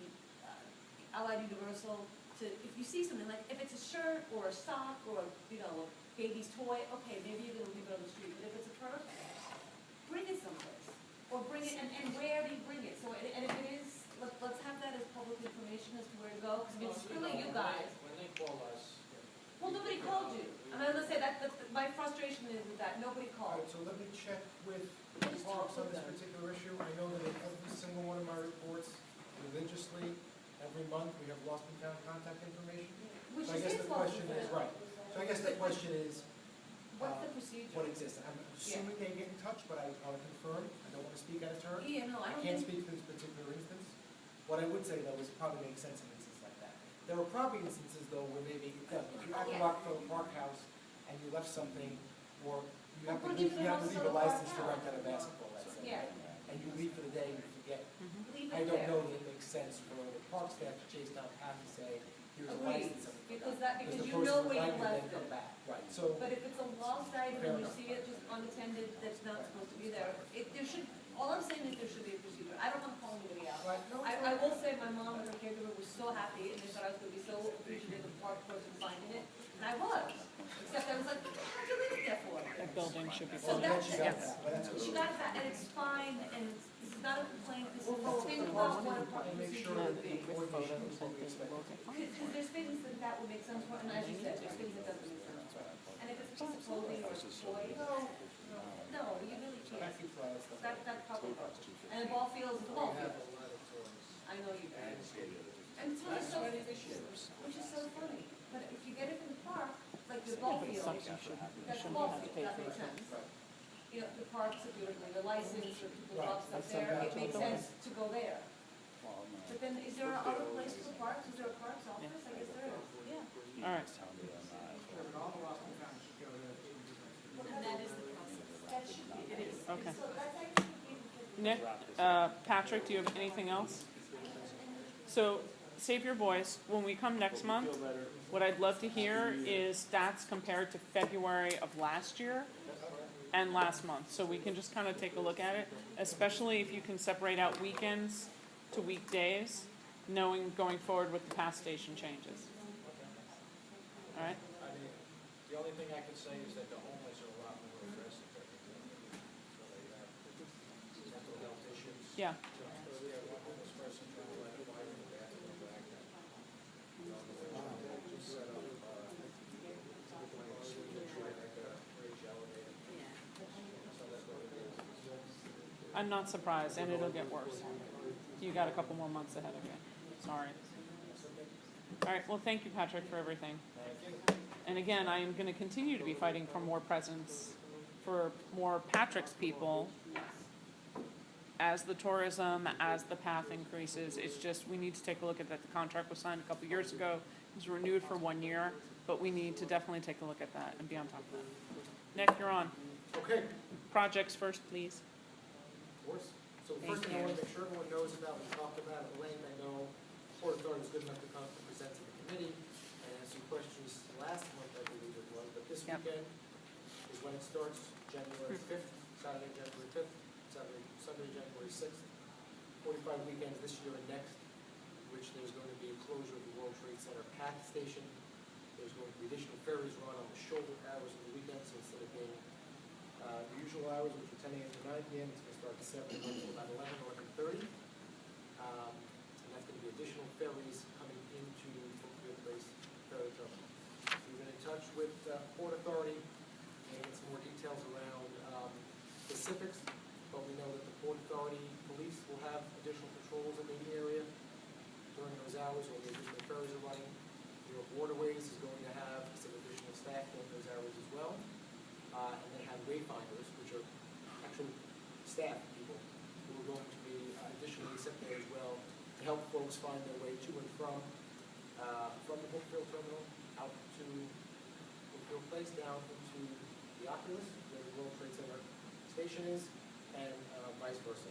Allied Universal to, if you see something, like if it's a shirt or a sock or, you know, a baby's toy, okay, maybe you're gonna leave it on the street, but if it's a purse, bring it someplace. Or bring it, and where do you bring it? So, and if it is, let's have that as public information as to where to go, because it's really you guys. When they call us. Well, nobody called you. I mean, let's say my frustration is with that, nobody All called. right, so let me check with I just Parks on talked this to them. particular issue. I know that in every single one of my reports, religiously, every month, we have lost and found contact information. Which So I is guess his the fault question for is, that. right, so I guess the question is, What's the procedure? what exists? I'm assuming they get in touch, but I want to confirm, I don't want to speak out of turn. Yeah, no, I don't can't think, speak for this particular instance. What I would say though is it probably makes sense in instances like that. There are probably instances though where maybe it doesn't. If you're at the Rockefeller Park House and you left something, or you have to Or leave, give you it have to also leave a to Park license to House. rent out a basketball, let's say. Yeah. And you leave for the day and you forget. leave I it don't there. know that it makes sense for the park staff to chase down Pat and say, here's a Agreed, license. and we because forgot. because the you person know who where you rented left then come it. back. Right, so. But if it's a lost item Fair and you enough. see it just unattended, that's not supposed to be there, all I'm saying is there should be a procedure. I don't want to call anybody out. Right, no, I will say my mom and her caregiver were so happy, and they thought I was gonna be so appreciative of the park person finding it, and I was. Except I was like, how'd you leave it there for? That building should be So closed. that's, She got that, but that's she got that, and it's fine, and this is not a complaint, this is We'll a thing about what a park and make procedure sure would that be. the coordination is what we expect. Because there's things that would make sense for, and as you said, there's things that doesn't make sense for. And if it's a piece of clothing or a toy, no, you really can't. Thank you for all that stuff. That probably works. And the ball field is the ball field. I know you do. And it's really so, which is so funny. But if you get it in the park, like the ball field, that's the ball field, that makes sense. You know, the parks, if you're the license, or people drop stuff there, it makes sense to go there. But then, is there other place for parks? Is there a parks office? I guess there is. Yeah. All right. All the lost and found should go to. And that is the process. That should be, it is. Okay. So that's actually. Nick, Patrick, do you have anything else? So, Save Your Voice, when we come next month, what I'd love to hear is stats compared to February of last year and last month. So we can just kind of take a look at it, especially if you can separate out weekends to weekdays, knowing going forward with the pass station changes. All right? I mean, the only thing I could say is that the homeless are a lot more aggressive than before. So they have mental health issues. Yeah. So we have one homeless person trying to light a fire in the bathroom in Baghdad. You know, they just set up, bridge elevator. So that's what it is. I'm not surprised, and it'll get worse. You got a couple more months ahead of you. Sorry. All right, well, thank you, Patrick, for everything. And again, I am going to continue to be fighting for more presence, for more Patrick's people as the tourism, as the path increases, it's just, we need to take a look at that. The contract was signed a couple years ago, it was renewed for 1 year, but we need to definitely take a look at that and be on top of that. Nick, you're on. Okay, Projects first, please. of course. So the first Thank thing I you. want to make sure everyone knows about, we talked about at length, I know Port Authority was good enough to come and present to the committee and answer questions last month, I believe it was, but this Yep. weekend is when it starts, January 5th, Saturday, January 5th, Sunday, January 6th. 45 weekends this year and next, which there's going to be a closure of the World Trade Center PATH station. There's going to be additional ferries run on the shoulder hours of the weekend, so instead of being the usual hours, which are 10 a.m. to 9 p.m., it's going to start at 7 and run until about 11 or 11:30. And that's going to be additional ferries coming into Brookfield Place Ferry Terminal. We've been in touch with Port Authority and get some more details around specifics, but we know that the Port Authority police will have additional patrols in the area during those hours when the additional ferries are running. New York Waterways is going to have some additional staff during those hours as well. And they have wayfinders, which are actual staff people who are going to be additionally sent there as well to help folks find their way to and from the Brookfield terminal out to Brookfield Place down into the Oculus, where the World Trade Center station is, and vice versa.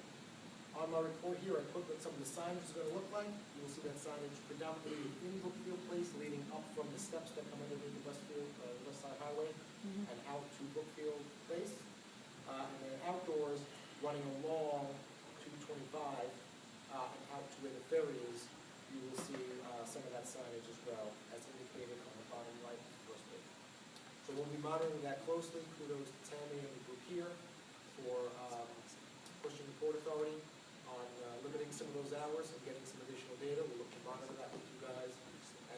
On my report here, I put what some of the signage is going to look like. You will see that signage predominantly in Brookfield Place, leading up from the steps that come underneath the West Side Highway and out to Brookfield Place. And then outdoors, running along 225 and out to where the ferry is, you will see some of that signage as well, as indicated on the bottom right of the first page. So we'll be monitoring that closely. Kudos to Tammy and the group here for pushing the Port Authority on limiting some of those hours and getting some additional data. We'll look to monitor that with you guys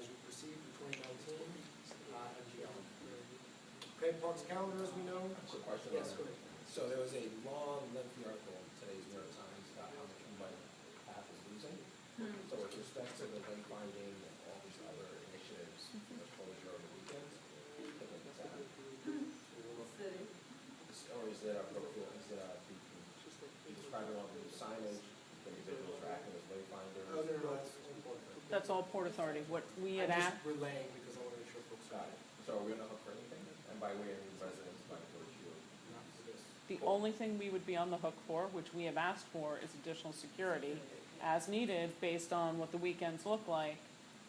as we proceed through 2019 and beyond. Okay, Parks calendar, as we know. Quick question. Yes, go ahead. So there was a long, lengthy article in today's New York Times about how much money PATH is losing. So with respect to the wayfinding and all these other initiatives, the closure over the weekends, what do you think of that? Or is there a Brookfield, is there a, you described it on the signage, the individuals are acting as wayfinders? Oh, no, that's important. That's all Port Authority. What we had I'm asked, just relaying because I want to make sure folks Got it. So are we on the hook for anything? And by we, I mean residents, by virtue of not for this. the only thing we would be on the hook for, which we have asked for, is additional security as needed based on what the weekends look like.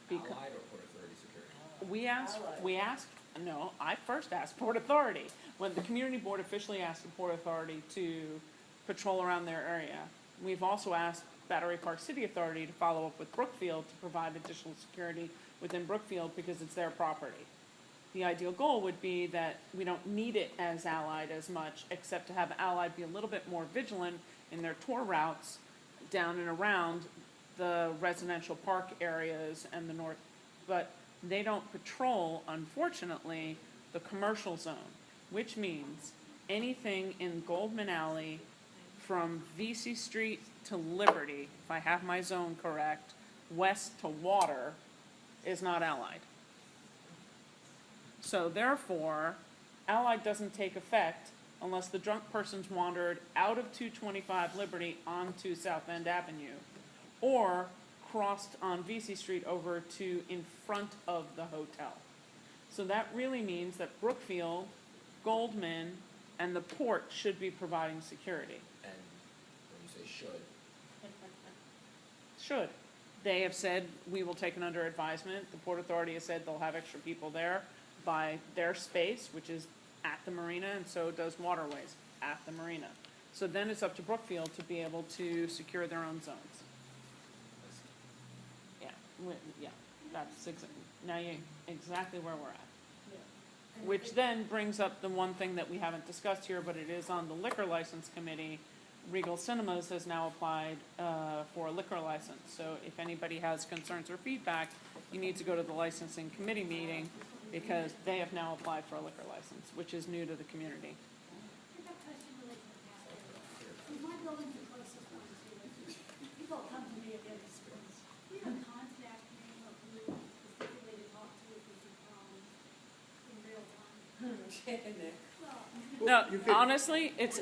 Because Allied or Port Authority security? no, I first asked Port Authority. When the community board officially asked the Port Authority to patrol around their area, we've also asked Battery Park City Authority to follow up with Brookfield to provide additional security within Brookfield because it's their property. The ideal goal would be that we don't need it as Allied as much, except to have Allied be a little bit more vigilant in their tour routes down and around the residential park areas and the north, but they don't patrol, unfortunately, the commercial zone, which means anything in Goldman Alley from VC Street to Liberty, if I have my zone correct, west to Water, is not Allied. So therefore, Allied doesn't take effect unless the drunk person's wandered out of 225 Liberty onto South End Avenue, or crossed on VC Street over to in front of the hotel. So that really means that Brookfield, Goldman, and the port should be providing security. And when you say should, Should. They have said, we will take it under advisement. The Port Authority has said they'll have extra people there by their space, which is at the marina, and so does Waterways at the marina. So then it's up to Brookfield to be able to secure their own zones. Yeah, that's exactly where we're at. Which then brings up the one thing that we haven't discussed here, but it is on the liquor license committee. Regal Cinemas has now applied for a liquor license. So if anybody has concerns or feedback, you need to go to the licensing committee meeting because they have now applied for a liquor license, which is new to the community. My building's the closest one to it. People come to me at various schools. You don't contact me or who specifically to talk to if there's a problem in real time. Nick. Well, No, You could- honestly, it's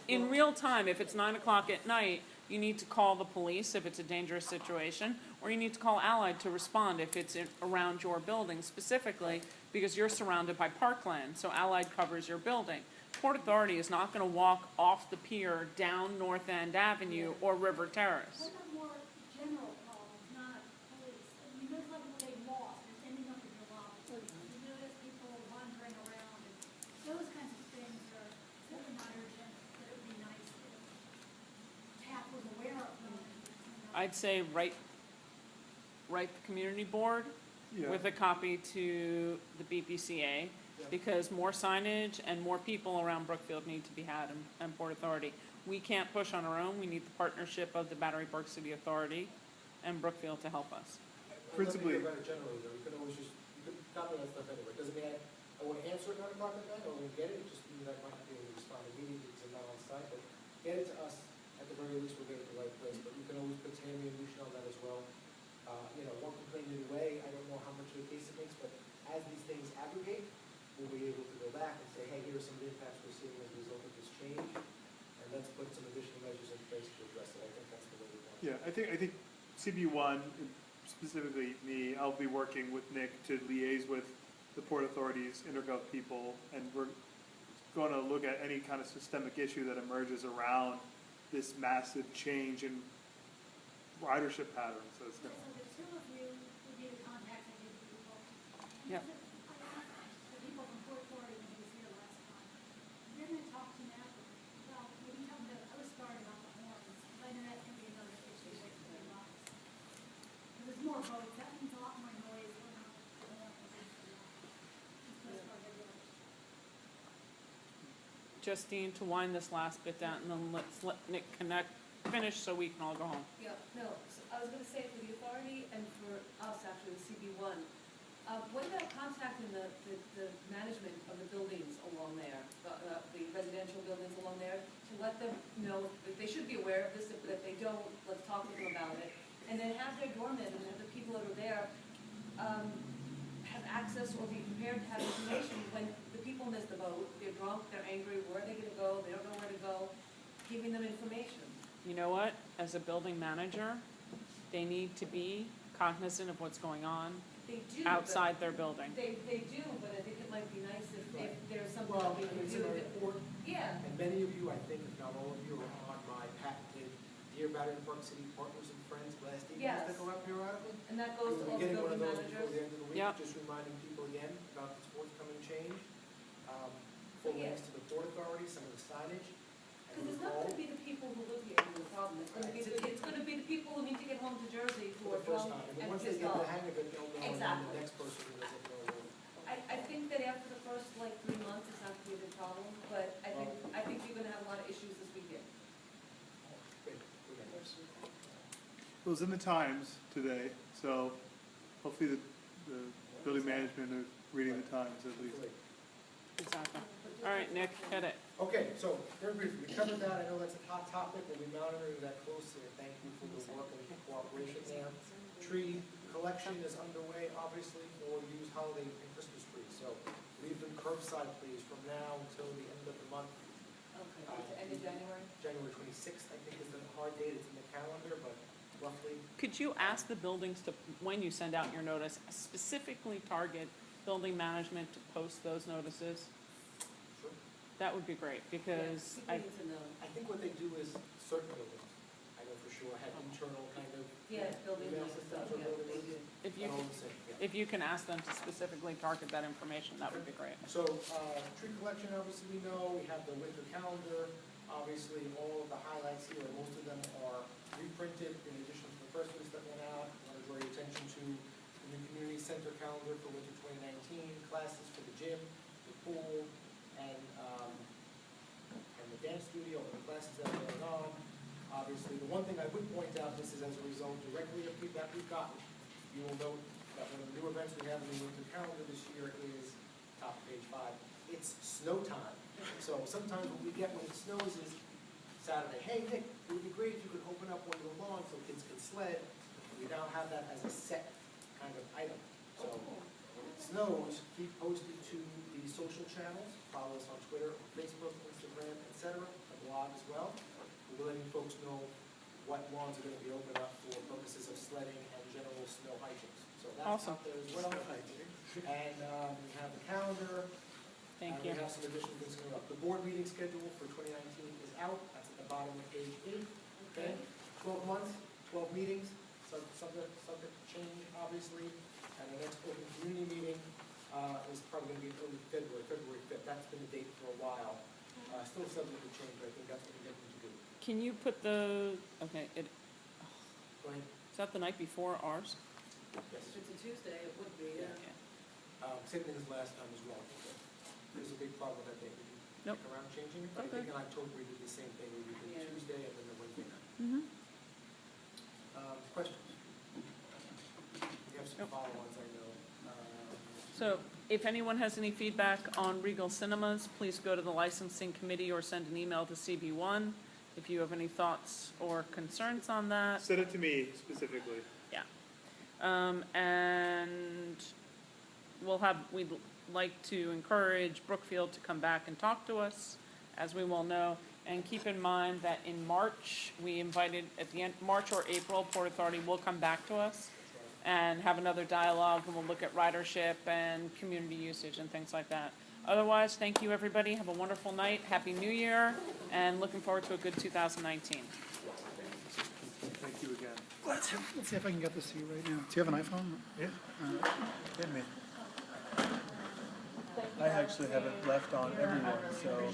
in real time. If it's 9 o'clock at night, you need to call the police if it's a dangerous situation, or you need to call Allied to respond if it's around your building specifically, because you're surrounded by parkland, so Allied covers your building. Port Authority is not gonna walk off the pier down North End Avenue or River Terrace. What are more general problems, not police? You know, like when they lost and ending up in your lot. You notice people wandering around, and those kinds of things are certainly not urgent, but it would be nice if TAP was aware of them. I'd say write the community board Yeah. with a copy to the BPCA, because more signage and more people around Brookfield need to be had in Port Authority. We can't push on our own, we need the partnership of the Battery Park City Authority and Brookfield to help us. Principally- Let me get better generally, though, you can always just, you can copy that stuff anyway, doesn't mean I want to answer it at 9 o'clock at night, I want to get it, it just means I might not be able to respond immediately because I'm not on site, but get it to us, at the very least, we'll get it to the right place, but you can always put Tammy and Lucian on that as well. You know, one complaint either way, I don't know how much of a case it makes, but as these things aggregate, we'll be able to go back and say, hey, here are some of the impacts we're seeing as a result of this change, and let's put some additional measures in place to address it, I think that's the way we want to. Yeah, I think CB1, specifically me, I'll be working with Nick to liaise with the Port Authority's intergov people, and we're going to look at any kind of systemic issue that emerges around this massive change in ridership patterns. So it's So gonna, the two of you would be the contacts I give people. Yep. I asked the people from Port Authority when he was here last time. They're gonna talk to Natalie about, maybe talk to the Coast Guard about the horns, because I know that's gonna be another issue with the lives. Because there's more boats, that means a lot more noise when the horn is in the Coast Guard regulators. Justine, to wind this last bit down, and then let's let Nick finish so we can all go home. Yeah, no, so I was gonna say for the authority and for us, actually, the CB1, what about contacting the management of the buildings along there, the residential buildings along there, to let them know, that they should be aware of this, but if they don't, let's talk with them about it, and then have their doormen and have the people that are there, have access or be prepared to have information when the people miss the boat, they're drunk, they're angry, where are they gonna go, they don't know where to go, giving them information. You know what, as a building manager, they need to be cognizant of what's going on They do. but- outside their building. They do, but I think it might be nice if there's something Well, that we I can mean, do. it's that- important, Yeah, and many of you, I think, if not all of you, are on my patented Dear Battery Park City Partners and Friends blast emails Yes. that go out periodically. and that goes to We'll all be the getting one of building those before the managers. end of the week, Yep. just reminding people again about this forthcoming change. Full Yeah. links to the Port Authority, some of the signage. Because And it's not recall, gonna be the people who live here who are the problem, it's gonna be the people who need to get home to Jersey who for are the first drunk time, and and once they pissed get the off. hang of it, they'll know, and then Exactly. the next person who doesn't know will. I think that after the first, 3 months, it's not gonna be a big problem, but I think you're gonna have a lot of issues this weekend. Great, okay. it was in the Times today, so hopefully the building management are reading the Times at least. Great. Exactly. All right, Nick, hit it. Okay, so very briefly, we covered that, I know that's a hot topic, we'll be monitoring that closely, and thank you for the work and cooperation there. Tree collection is underway, obviously, for used holiday and Christmas trees, so leave them curbside, please, from now until the end of the month. Okay, at the end of January? January 26th, I think, is the hard date, it's in the calendar, but roughly. Could you ask the buildings to, when you send out your notice, specifically target building management to post those notices? Sure. That would be great, because People I, need to know. I think what they do is certain buildings, I know for sure, have internal kind of. Yeah, building email and systems stuff, or yeah, they buildings. do. if you, They're all the same, yeah. if you can ask them to specifically target that information, that would be great. So, tree collection, obviously, we know, we have the winter calendar, obviously, all of the highlights here, most of them are reprinted in addition to the press release that went out. I want to draw your attention to the new community center calendar for winter 2019, classes for the gym, the pool, and the dance studio, and the classes that are going on. Obviously, the one thing I would point out, this is as a result directly of feedback we've gotten. You will note that one of the new events we have in the winter calendar this year is, top of page 5, it's snow time. So sometimes what we get when it snows is Saturday, hey Nick, it would be great if you could open up one of the lawns so kids can sled. We now have that as a set kind of item. So snows, keep posted to the social channels. Follow us on Twitter, Facebook, Instagram, etc., the blog as well. We're letting folks know what lawns are going to be open up for purposes of sledding and general snow hiking. So that's Awesome. out there as well. And we have the calendar. Thank and you. we have some additional things coming up. The board meeting schedule for 2019 is out. That's at the bottom of page 8. Okay? 12 months, 12 meetings, subject to change, obviously. And the next open community meeting is probably going to be early February, February 5th. That's been the date for a while. Still subject to change, but I think that's what we're looking to do. Can you put the, okay, Go ahead. is that the night before ours? Yes. If it's a Tuesday, it would be, yeah. Same thing as last time as well. There's a big problem with that date. We Nope. stick around changing it, but I Okay. think in October we did the same thing. We did the Yeah. Tuesday and then the Wednesday night. Mm-hmm. Questions? We have some Nope. follow-ons, I know. So if anyone has any feedback on Regal Cinemas, please go to the licensing committee or send an email to CB1 if you have any thoughts or concerns on that. Send it to me specifically. Yeah. And we'd like to encourage Brookfield to come back and talk to us, as we well know. And keep in mind that in March, we invited, at the end, March or April, Port Authority will come back to us and have another dialogue, and we'll look at ridership and community usage and things like that. Otherwise, thank you, everybody. Have a wonderful night. Happy New Year, and looking forward to a good 2019. Thank you again. Let's see if I can get this to you right now. Do you have an iPhone? Yeah. Hit me. I actually have it left on everyone, so